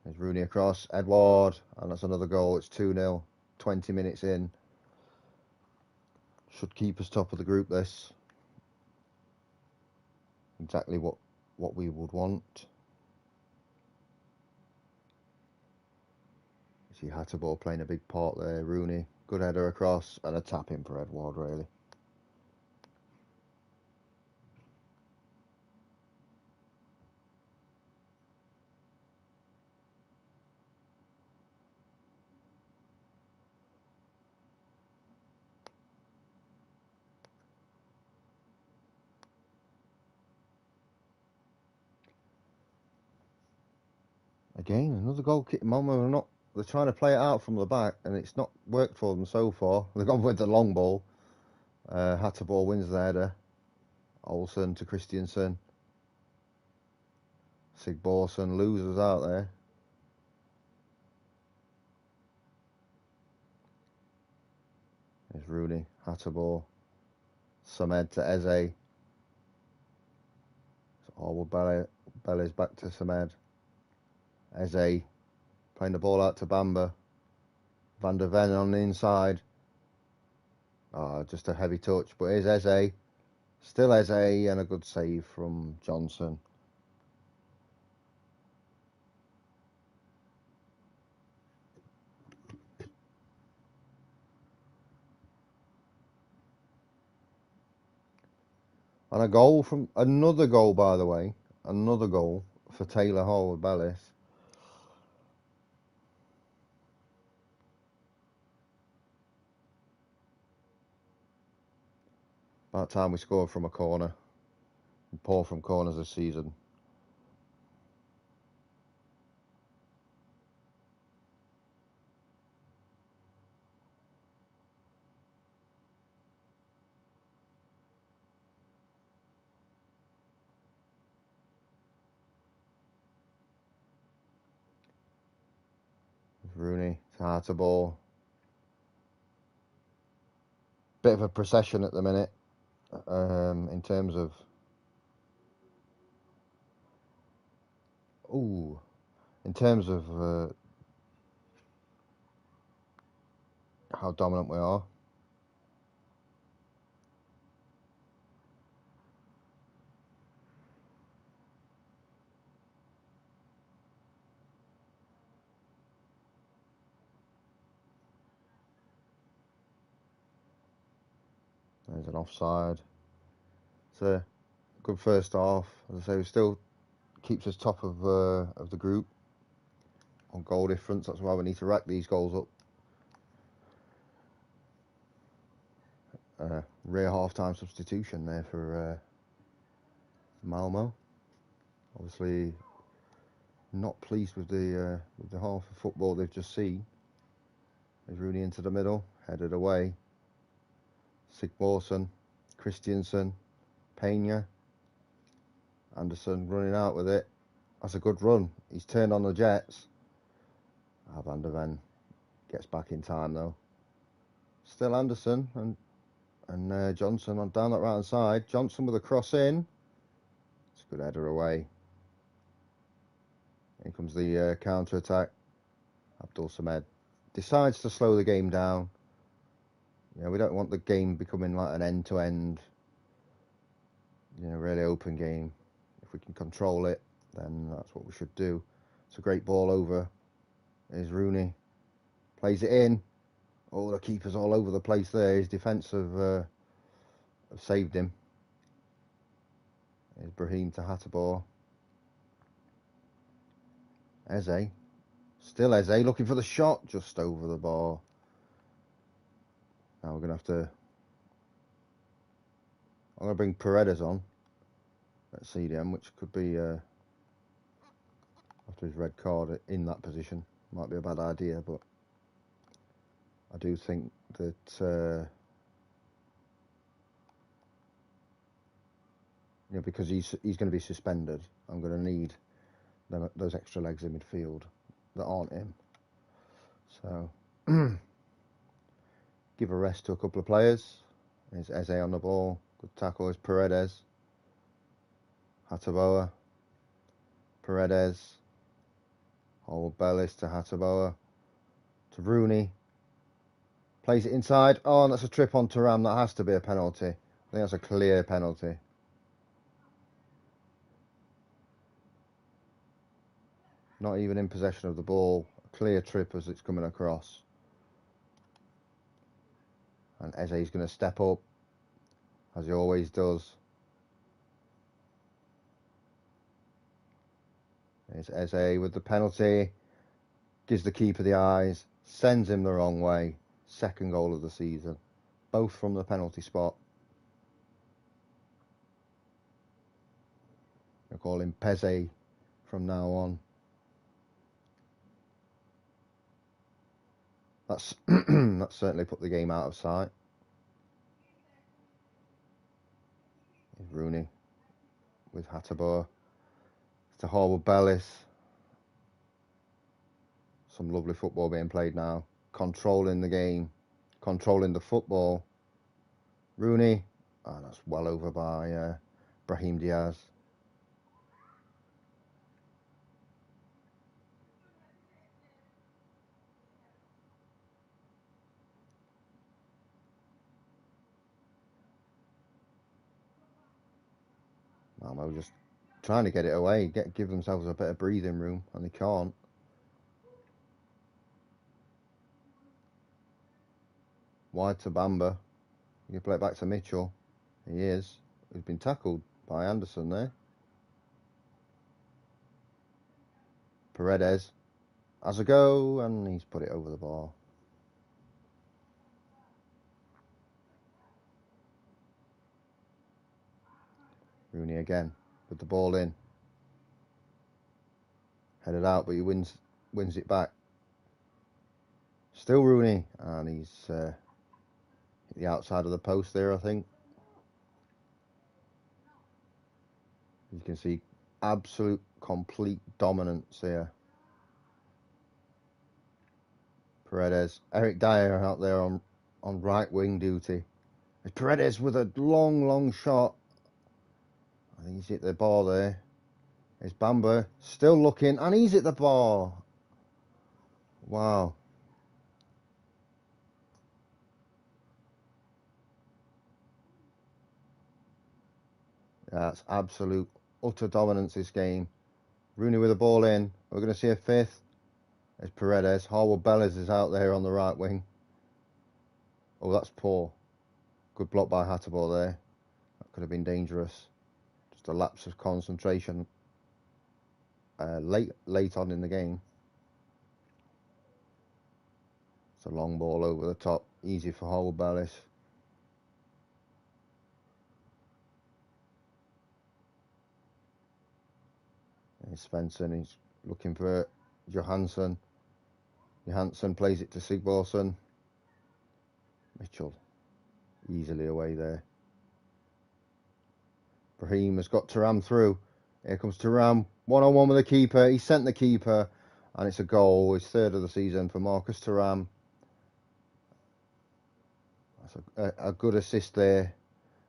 There's Rooney across, Edouard, and that's another goal. It's 2-0, 20 minutes in. Should keep us top of the group, this. Exactly what we would want. You see Hatterball playing a big part there. Rooney, good header across, and a tap in for Edouard, really. Again, another goal kick. Malmo they're trying to play it out from the back, and it's not worked for them so far. They've gone with the long ball. Hatterball wins the header. Olsen to Christiansen. Sigborsson loses out there. There's Rooney, Hatterball, Samed to Eze. Harwood Bellis back to Samed. Eze playing the ball out to Bamba. Van der Ven on the inside. Just a heavy touch, but here's Eze. Still Eze, and a good save from Johnson. And a goal from another goal, by the way. Another goal for Taylor Harwood Bellis. About time we scored from a corner. We poor from corners this season. Rooney, to ball. Bit of a procession at the minute, in terms of how dominant we are. There's an offside. It's a good first half. As I say, we still keeps us top of the group on goal difference. That's why we need to rack these goals up. Rare half-time substitution there for Malmo. Obviously, not pleased with the half of football they've just seen. There's Rooney into the middle, headed away. Sigborsson, Christiansen, Pena, Anderson running out with it. That's a good run. He's turned on the jets. Van der Ven gets back in time though. Still Anderson and Johnson on down that right hand side. Johnson with a cross in. It's a good header away. Here comes the counter attack. Abdul Samed decides to slow the game down. We don't want the game becoming like an end-to-end, really open game. If we can control it, then that's what we should do. It's a great ball over. Here's Rooney. Plays it in. Oh, the keeper's all over the place there. His defence have saved him. Here's Brahim to Hattabor. Eze. Still Eze looking for the shot just over the bar. Now we're going to have to... I'm going to bring Paredes on at CDM, which could be, after his red card in that position, might be a bad idea, but I do think that, because he's going to be suspended, I'm going to need those extra legs in midfield that aren't him. So, give a rest to a couple of players. There's Eze on the ball. Good tackle is Paredes. Hataboa. Paredes. Harwood Bellis to Hataboa. To Rooney. Plays it inside. Oh, and that's a trip on Thuram. That has to be a penalty. I think that's a clear penalty. Not even in possession of the ball. A clear trip as it's coming across. And Eze's going to step up, as he always does. There's Eze with the penalty. Gives the keeper the eyes. Sends him the wrong way. Second goal of the season. Both from the penalty spot. I'll call him Peze from now on. That's certainly put the game out of sight. Here's Rooney with Hattabor. To Harwood Bellis. Some lovely football being played now. Controlling the game. Controlling the football. Rooney. And that's well over by Brahim Diaz. Malmo just trying to get it away, give themselves a bit of breathing room, and they can't. Wide to Bamba. You play it back to Mitchell. He is. He's been tackled by Anderson there. Paredes has a go, and he's put it over the bar. Rooney again with the ball in. Headed out, but he wins it back. Still Rooney, and he's hit the outside of the post there, I think. You can see absolute, complete dominance here. Paredes. Eric Dyer out there on right wing duty. Paredes with a long shot. I think he's hit the bar there. There's Bamba still looking, and he's hit the bar. Wow. Yeah, that's absolute, utter dominance this game. Rooney with the ball in. We're going to see a fifth. There's Paredes. Harwood Bellis is out there on the right wing. Oh, that's poor. Good block by Hatterball there. That could have been dangerous. Just a lapse of concentration late on in the game. It's a long ball over the top. Easy for Harwood Bellis. There's Svensson. He's looking for Johansson. Johansson plays it to Sigvarsson. Mitchell easily away there. Brahim has got Thuram through. Here comes Thuram. 1-on-1 with the keeper. He sent the keeper, and it's a goal. His third of the season for Marcus Thuram. That's a good assist there,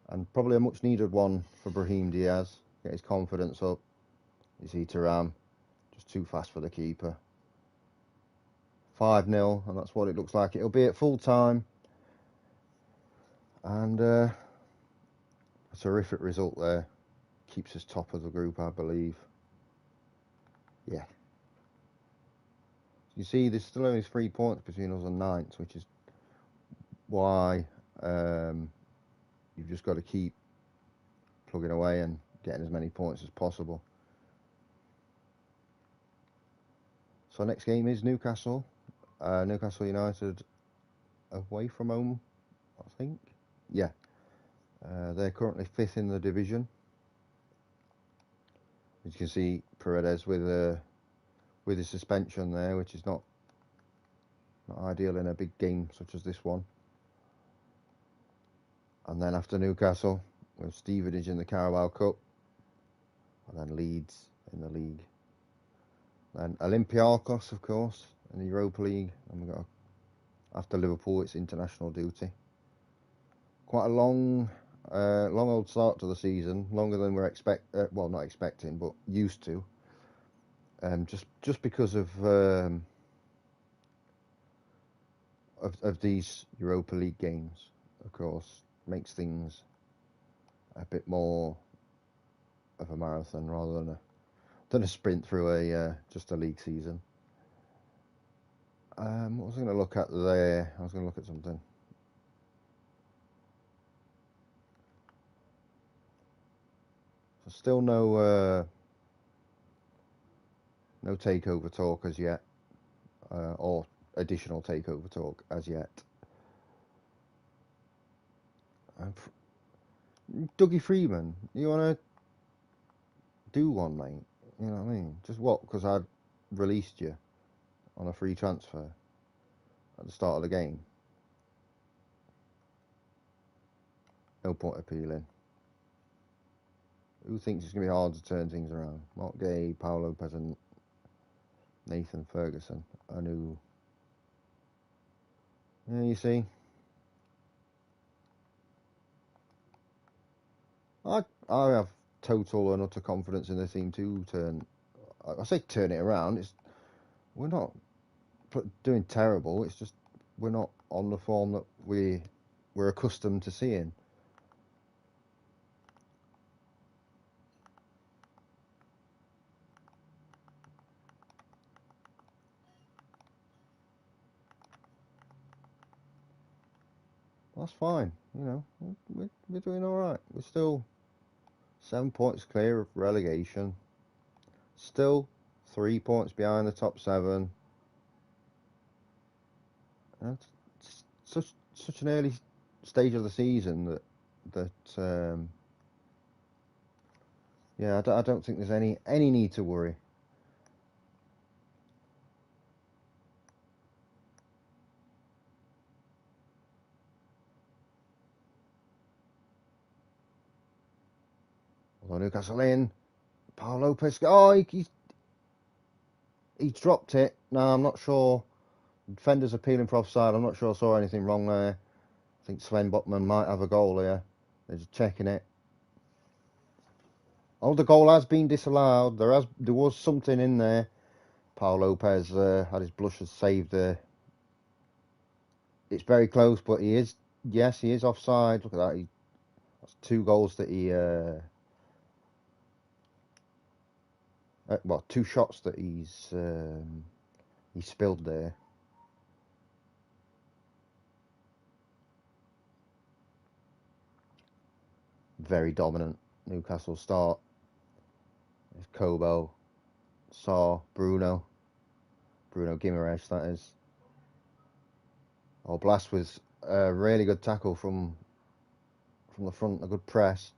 and probably a much needed one for Brahim Diaz. Get his confidence up. You see Thuram just too fast for the keeper. 5-0, and that's what it looks like. It'll be at full time, and a terrific result there. Keeps us top of the group, I believe. Yeah. You see, there's still only 3 points between us and ninth, which is why you've just got to keep plugging away and getting as many points as possible. So next game is Newcastle. Newcastle United away from home, I think. Yeah. They're currently 5th in the division. As you can see, Paredes with his suspension there, which is not ideal in a big game such as this one. And then after Newcastle, we have Stevenage in the Carabao Cup, and then Leeds in the league. Then Olympiacos, of course, in the Europa League, and we've got after Liverpool, it's international duty. Quite a long old start to the season, longer than we're not expecting, but used to. Just because of these Europa League games, of course, makes things a bit more of a marathon rather than a sprint through just a league season. What was I going to look at there? I was going to look at something. So still no takeover talk as yet, or additional takeover talk as yet. Dougie Freeman, you want to do one, mate? You know what I mean? Just what? Because I've released you on a free transfer at the start of the game. No point appealing. Who thinks it's going to be hard to turn things around? Mark Gay, Paolo Lopez, and Nathan Ferguson. Yeah, you see. I have total and utter confidence in the team to turn. I say turn it around. We're not doing terrible. It's just we're not on the form that we're accustomed to seeing. That's fine. We're doing all right. We're still 7 points clear of relegation. Still 3 points behind the top seven. It's such an early stage of the season that yeah, I don't think there's any need to worry. Although Newcastle in, Paul Lopez. Oh, he dropped it. No, I'm not sure. Defenders appealing for offside. I'm not sure I saw anything wrong there. I think Sven Botman might have a goal here. They're just checking it. Oh, the goal has been disallowed. There was something in there. Paul Lopez had his blushes saved there. It's very close, but he is offside. Look at that. That's 2 goals that well, 2 shots that he spilled there. Very dominant Newcastle start. There's Kobo, Saw, Bruno Guimaraes, that is. Oh, Blast with a really good tackle from the front, a good press.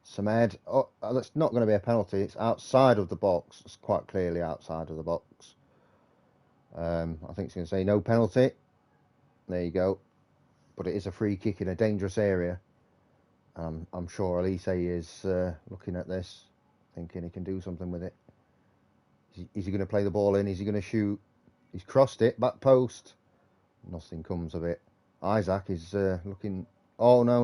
Samed, that's not going to be a penalty. It's outside of the box. It's quite clearly outside of the box. I think it's going to say no penalty. There you go. But it is a free kick in a dangerous area. I'm sure Elise is looking at this, thinking he can do something with it. Is he going to play the ball in? Is he going to shoot? He's crossed it, back post. Nothing comes of it. Isaac is looking. Oh no!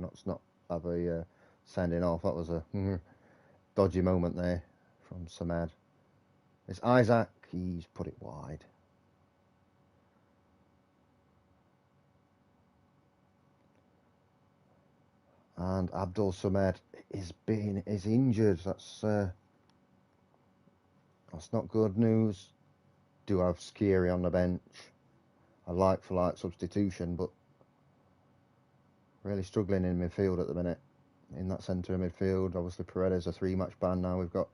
Let's not have a sending off. That was a dodgy moment there from Samad. It's Isaac. He's put it wide. And Abdul Samad is injured. That's not good news. Do have Skiri on the bench. A like for like substitution, but really struggling in midfield at the minute. In that centre of midfield, obviously Paredes a 3-match ban now. We've got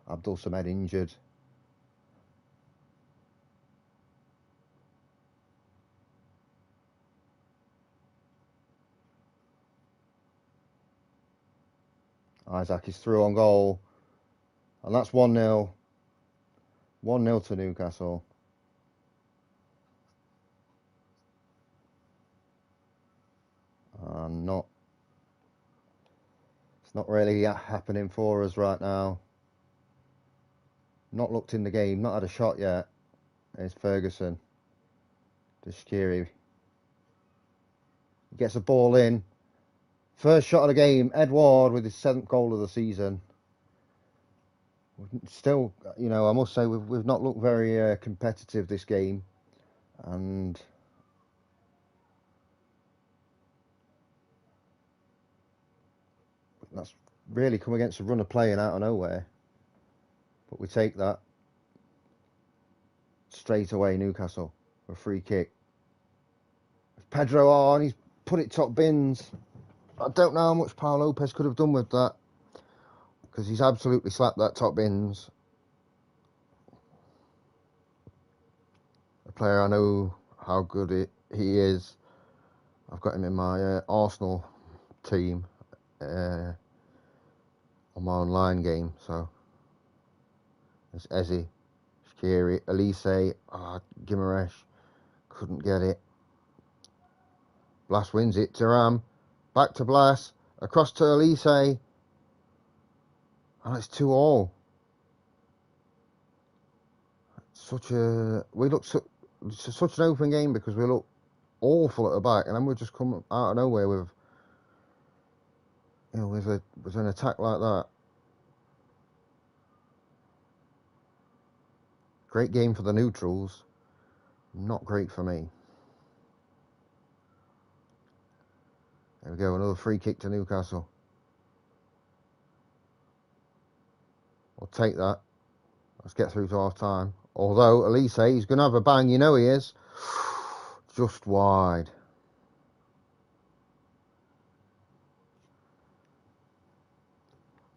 Abdul Samad injured. Isaac is through on goal, and that's 1-0. 1-0 to Newcastle. And it's not really happening for us right now. Not looked in the game, not had a shot yet. There's Ferguson. Deshkiri. He gets a ball in. First shot of the game, Edouard with his 7th goal of the season. Still, I must say we've not looked very competitive this game, and that's really come against a run of playing out of nowhere. But we take that straight away. Newcastle, a free kick. Pedro on, he's put it top bins. I don't know how much Paul Lopez could have done with that, because he's absolutely slapped that top bins. A player I know how good he is. I've got him in my Arsenal team on my online game. So there's Eze, Shaqiri, Elise, Guimaraes couldn't get it. Blas wins it to Ram, back to Blas, across to Elise, and it's 2-2. Such an open game because we look awful at the back, and then we just come out of nowhere with You know, with an attack like that. Great game for the neutrals. Not great for me. There we go, another free kick to Newcastle. We'll take that. Let's get through to half time. Although, Elise, he's going to have a bang, you know he is. Just wide.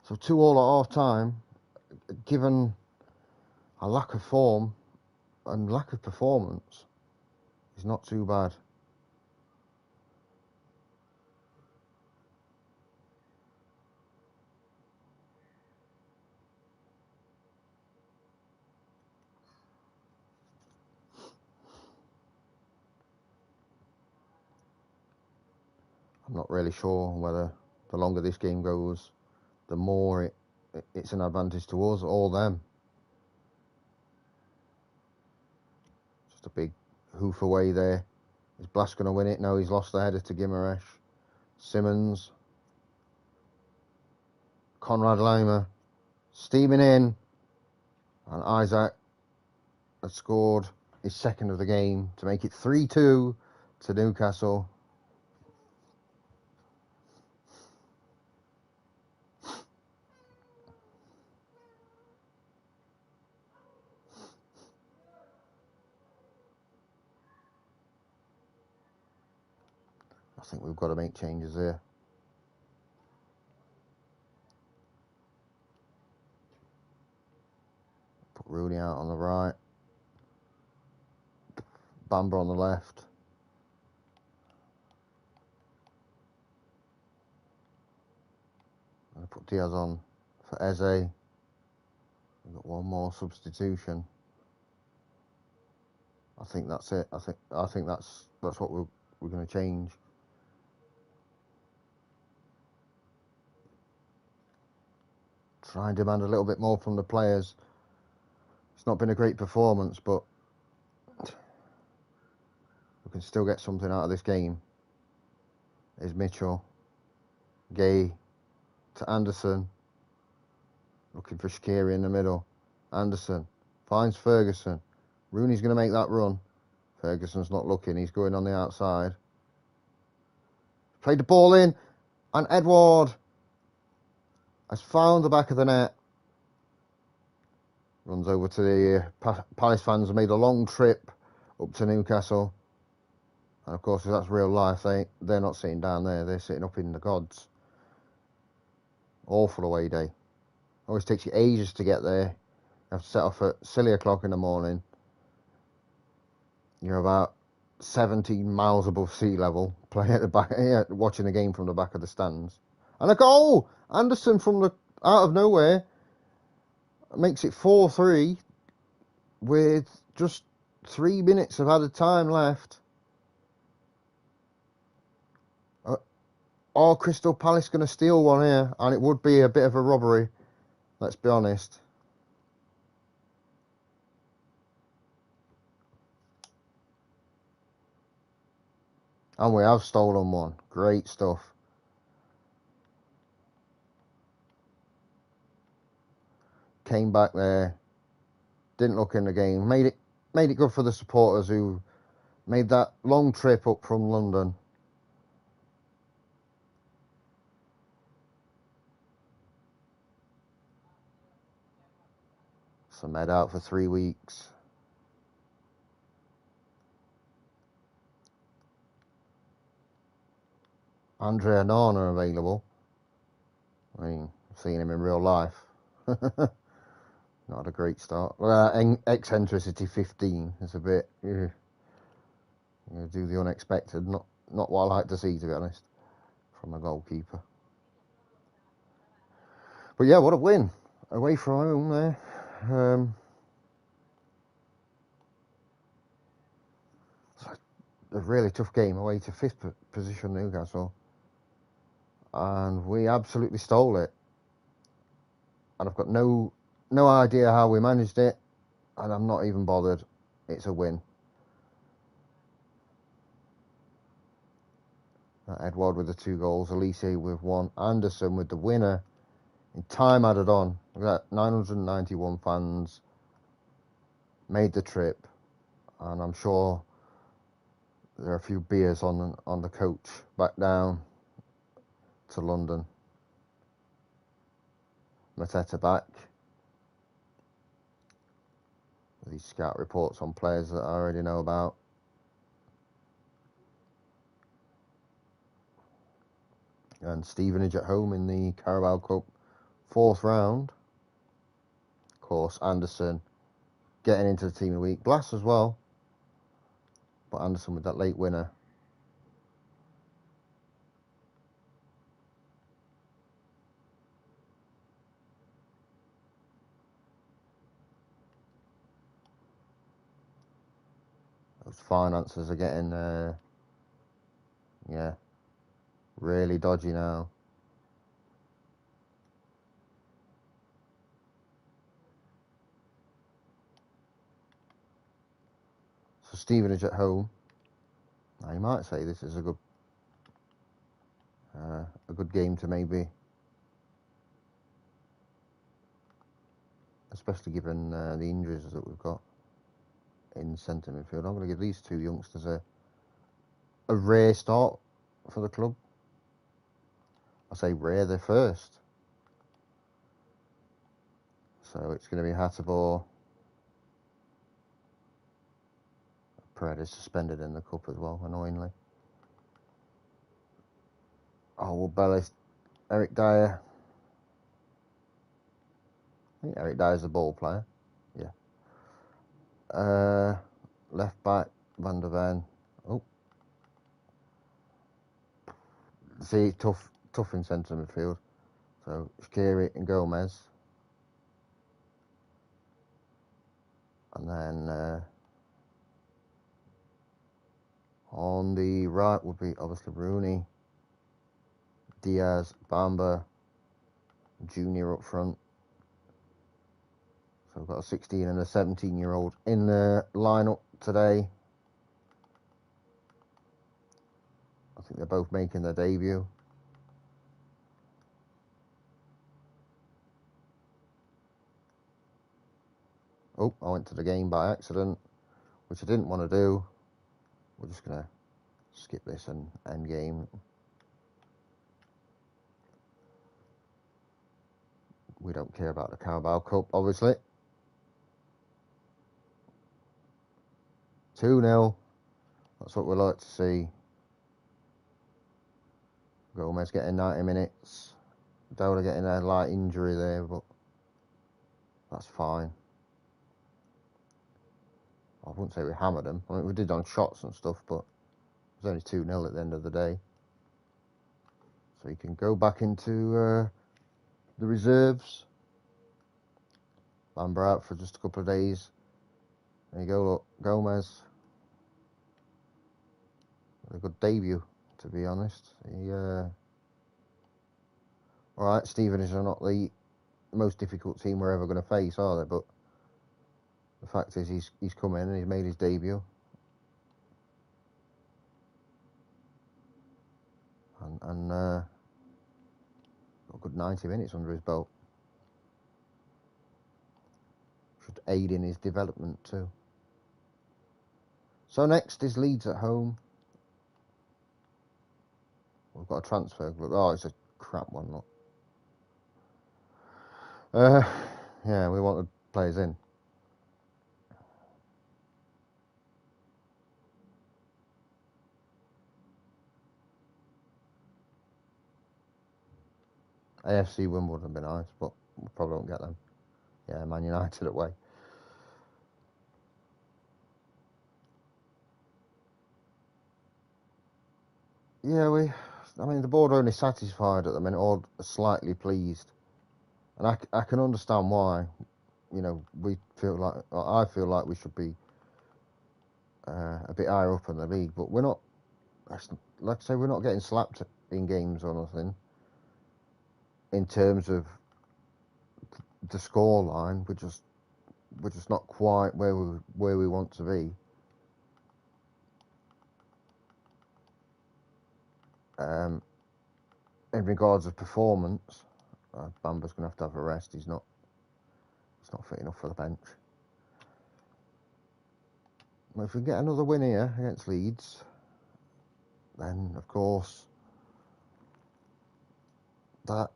So 2-2 at half time. Given a lack of form and lack of performance, is not too bad. I'm not really sure whether the longer this game goes, the more it's an advantage to us or them. Just a big hoof away there. Is Blass going to win it? No, he's lost the header to Gimaresh. Simmons. Conrad Lima. Steaming in. And Isaac has scored his second of the game to make it 3-2 to Newcastle. I think we've got to make changes here. Put Rooney out on the right. Bamber on the left. I'm going to put Diaz on for Eze. We've got one more substitution. I think that's it. I think that's what we're going to change. Try and demand a little bit more from the players. It's not been a great performance, but we can still get something out of this game. There's Mitchell. Gay to Anderson. Looking for Shaqiri in the middle. Anderson finds Ferguson. Rooney's going to make that run. Ferguson's not looking. He's going on the outside. Played the ball in. And Edward has found the back of the net. Runs over to the Palace fans and made a long trip up to Newcastle. And of course, if that's real life, they're not sitting down there. They're sitting up in the gods. Awful away day. Always takes you ages to get there. You have to set off at silly o'clock in the morning. You're about 17 miles above sea level, playing at the back, watching the game from the back of the stands. And a goal! Anderson from the out of nowhere makes it 4-3 with just 3 minutes of added time left. Are Crystal Palace going to steal one here? And it would be a bit of a robbery, let's be honest. And we have stolen one. Great stuff. Came back there. Didn't look in the game. Made it good for the supporters who made that long trip up from London. Med out for 3 weeks. Andrea Nana available. I mean, I've seen him in real life. Not a great start. Eccentricity 15 is a bit. You do the unexpected. Not what I like to see, to be honest, from a goalkeeper. But yeah, what a win away from home there. A really tough game away to 5th position Newcastle, and we absolutely stole it. And I've got no idea how we managed it, and I'm not even bothered. It's a win. Edward with the 2 goals, Elise with 1, Anderson with the winner. In time added on, look at that, 991 fans made the trip, and I'm sure there are a few beers on the coach back down to London. Mateta back. These scout reports on players that I already know about. And Stevenage at home in the Carabao Cup 4th round. Of course, Anderson getting into the team of the week. Glass as well. But Anderson with that late winner. Those finances are getting, yeah, really dodgy now. So Stevenage at home. Now you might say this is a good game to maybe, especially given the injuries that we've got in centre midfield. I'm going to give these 2 youngsters a rare start for the club. I say rare, they're first. So it's going to be Hatterbaugh. Paredes suspended in the cup as well, annoyingly. Oh, well, Bellis, Eric Dyer. I think Eric Dyer's a ball player. Yeah. Left back, Van der Ven. Oh. See, tough in centre midfield. So, Shaqiri and Gomez. And then on the right would be obviously Rooney, Diaz, Bamba, Junior up front. So we've got a 16 and a 17-year-old in the lineup today. I think they're both making their debut. Oh, I went to the game by accident, which I didn't want to do. We're just going to skip this and end game. We don't care about the Carabao Cup, obviously. 2-0. That's what we like to see. Gomez getting 90 minutes. Dowler getting a light injury there, but that's fine. I wouldn't say we hammered them. I mean, we did on shots and stuff, but it was only 2-0 at the end of the day. So you can go back into the reserves. Bamba out for just a couple of days. There you go, look, Gomez. A good debut, to be honest. Alright, Stevenage are not the most difficult team we're ever going to face, are they? But the fact is, he's come in and he's made his debut. And got a good 90 minutes under his belt. Should aid in his development too. So next is Leeds at home. We've got a transfer. Oh, it's a crap one, look. Yeah, we want the players in. AFC Wimbledon would have been nice, but we probably won't get them. Yeah, Man United away. Yeah, I mean, the board are only satisfied at the minute, or slightly pleased. And I can understand why. You know, I feel like we should be a bit higher up in the league, but we're not. Like I say, we're not getting slapped in games or nothing. In terms of the score line, we're just not quite where we want to be. In regards of performance, Bamba's going to have a rest. He's not fit enough for the bench. Well, if we get another win here against Leeds, then of course that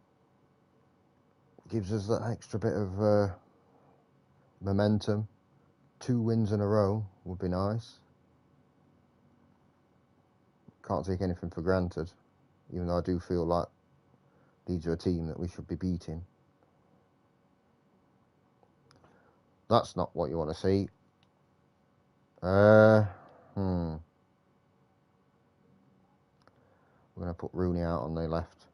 gives us that extra bit of momentum. 2 wins in a row would be nice. Can't take anything for granted, even though I do feel like Leeds are a team that we should be beating. That's not what you want to see. We're going to put Rooney out on the left.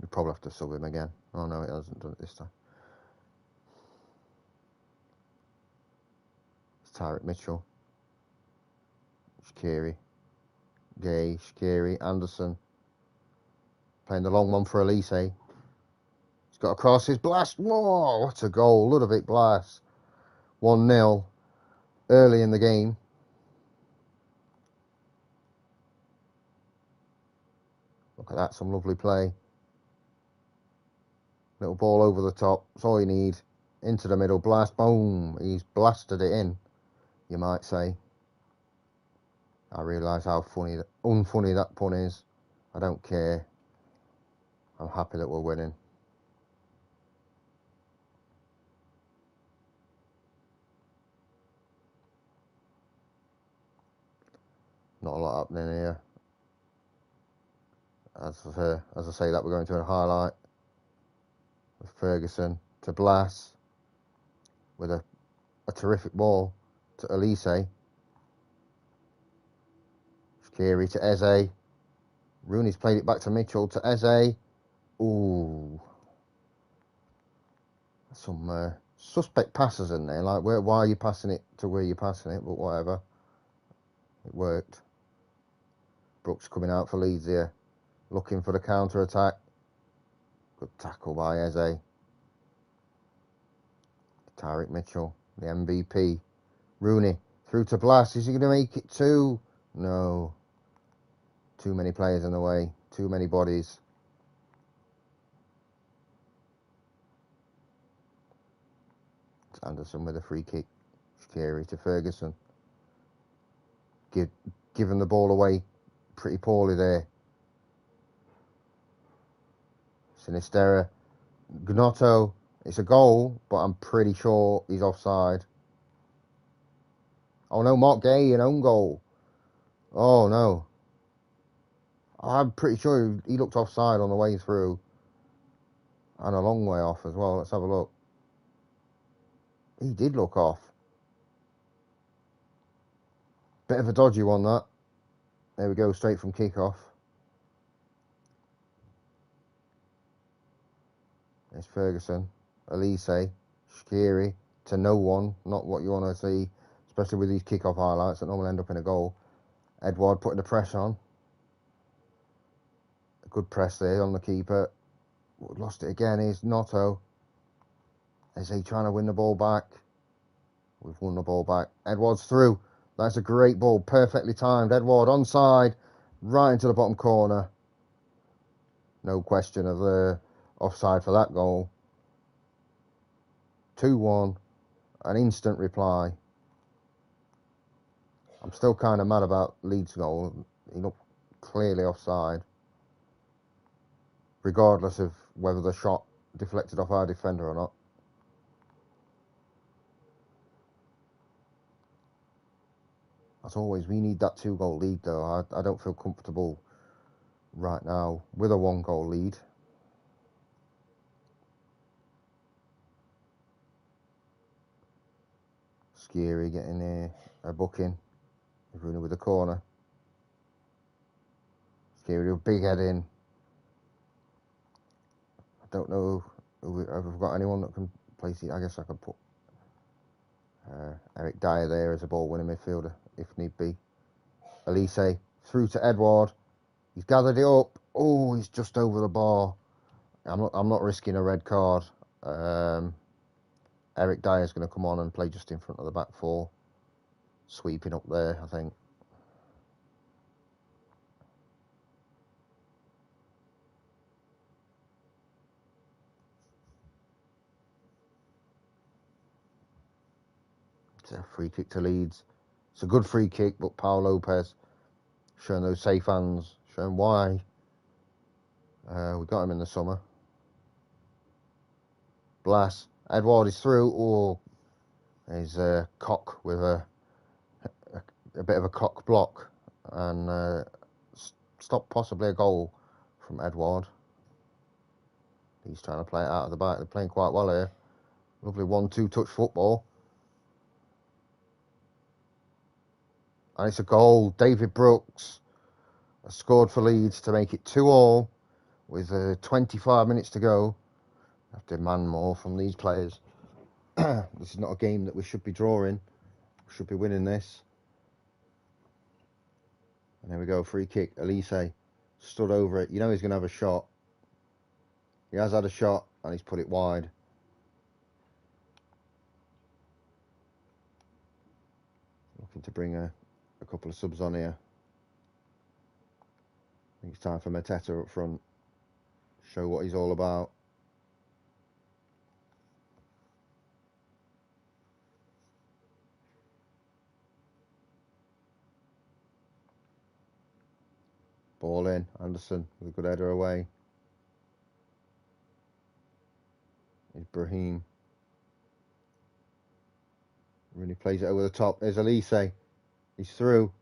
We probably have to sub him again. Oh no, it hasn't done it this time. It's Tyrick Mitchell. Shaqiri. Gay, Shaqiri, Anderson. Playing the long one for Elise. He's got across his blast. Whoa, what a goal. Ludovic Blas. 1-0 early in the game. Look at that, some lovely play. Little ball over the top. That's all you need. Into the middle. Blast. Boom. He's blasted it in, you might say. I realise how unfunny that pun is. I don't care. I'm happy that we're winning. Not a lot happening here. As I say that, we're going to a highlight with Ferguson to Blas with a terrific ball to Elise. Shaqiri to Eze. Rooney's played it back to Mitchell to Eze. Ooh. Some suspect passes in there. Like, why are you passing it to where you're passing it? But whatever. It worked. Brooks coming out for Leeds here. Looking for the counter-attack. Good tackle by Eze. Tyrick Mitchell, the MVP. Rooney through to Blas. Is he going to make it 2? No. Too many players in the way. Too many bodies. It's Anderson with a free kick. Shaqiri to Ferguson. Giving the ball away pretty poorly there. Sinisterra. Gnotto. It's a goal, but I'm pretty sure he's offside. Oh no, Mark Gay, an own goal. Oh no. I'm pretty sure he looked offside on the way through. And a long way off as well. Let's have a look. He did look off. Bit of a dodgy one, that. There we go, straight from kick-off. It's Ferguson, Elise, Shaqiri to no one. Not what you want to see, especially with these kick-off highlights that normally end up in a goal. Edouard putting the press on. A good press there on the keeper. Lost it again is Notto. Is he trying to win the ball back? We've won the ball back. Edouard's through. That's a great ball. Perfectly timed. Edouard onside. Right into the bottom corner. No question of the offside for that goal. 2-1. An instant reply. I'm still kind of mad about Leeds' goal. He looked clearly offside. Regardless of whether the shot deflected off our defender or not. As always, we need that 2-goal lead though. I don't feel comfortable right now with a 1-goal lead. Shaqiri getting a booking. Rooney with the corner. Shaqiri with a big head in. I don't know if we've got anyone that can place it. I guess I could put Eric Dyer there as a ball-winning midfielder if need be. Elise through to Edouard. He's gathered it up. Oh, he's just over the bar. I'm not risking a red card. Eric Dyer's going to come on and play just in front of the back four. Sweeping up there, I think. It's a free kick to Leeds. It's a good free kick, but Paul Lopez showing those safe hands, showing why we got him in the summer. Blas. Edouard is through. Oh, he's a cock with a bit of a cock block, and stop possibly a goal from Edouard. He's trying to play it out of the back. They're playing quite well here. Lovely 1-2 touch football. And it's a goal. David Brooks has scored for Leeds to make it 2-2 with 25 minutes to go. I have to demand more from these players. This is not a game that we should be drawing. We should be winning this. And there we go, free kick. Elise stood over it. You know he's going to have a shot. He has had a shot and he's put it wide. Looking to bring a couple of subs on here. I think it's time for Mateta up front. Show what he's all about. Ball in. Anderson with a good header away. Ibrahim. Really plays it over the top. There's Elise. He's through.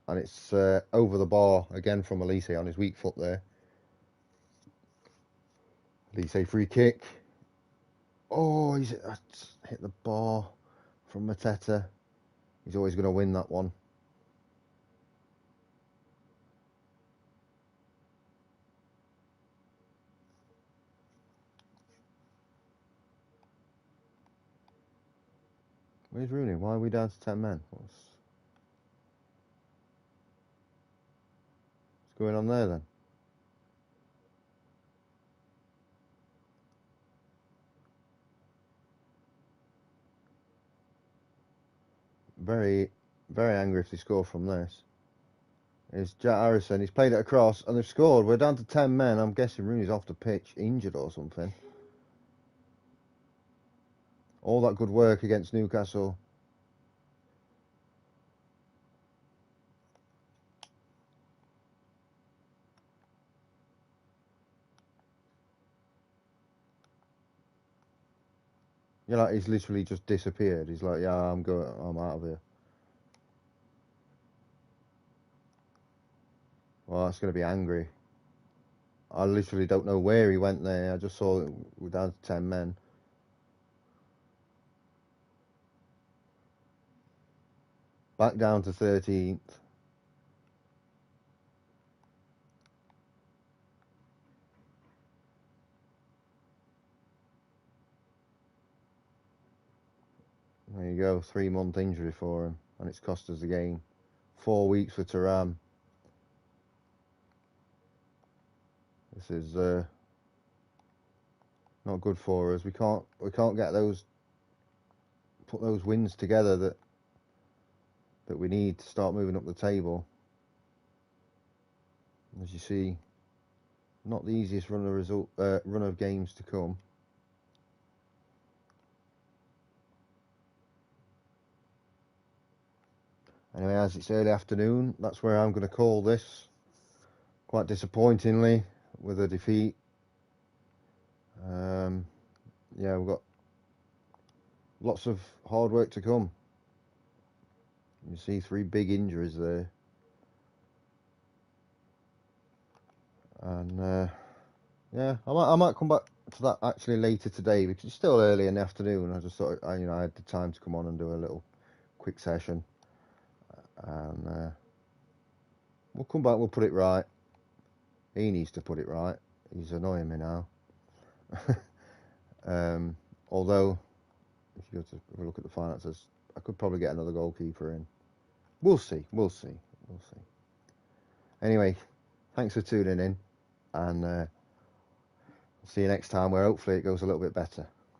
And it's over the bar again from Elise on his weak foot there. Elise free kick. Oh, he's hit the bar from Mateta. He's always going to win that one. Where's Rooney? Why are we down to 10 men? What's going on there then? Very, very angry if they score from this. It's Jack Harrison. He's played it across and they've scored. We're down to 10 men. I'm guessing Rooney's off the pitch, injured or something. All that good work against Newcastle. You know, he's literally just disappeared. He's like, yeah, I'm out of here. Well, that's going to be angry. I literally don't know where he went there. I just saw that we're down to 10 men. Back down to 13th. There you go, 3-month injury for him, and it's cost us the game. 4 weeks for Thuram. This is not good for us. We can't get put those wins together that we need to start moving up the table. As you see, not the easiest run of games to come. Anyway, as it's early afternoon, that's where I'm going to call this. Quite disappointingly, with a defeat. Yeah, we've got lots of hard work to come. You see 3 big injuries there. And yeah, I might come back to that actually later today because it's still early in the afternoon. I just thought I had the time to come on and do a little quick session, and we'll come back. We'll put it right. He needs to put it right. He's annoying me now. Although, if you go to have a look at the finances, I could probably get another goalkeeper in. We'll see. Anyway, thanks for tuning in, and see you next time where hopefully it goes a little bit better.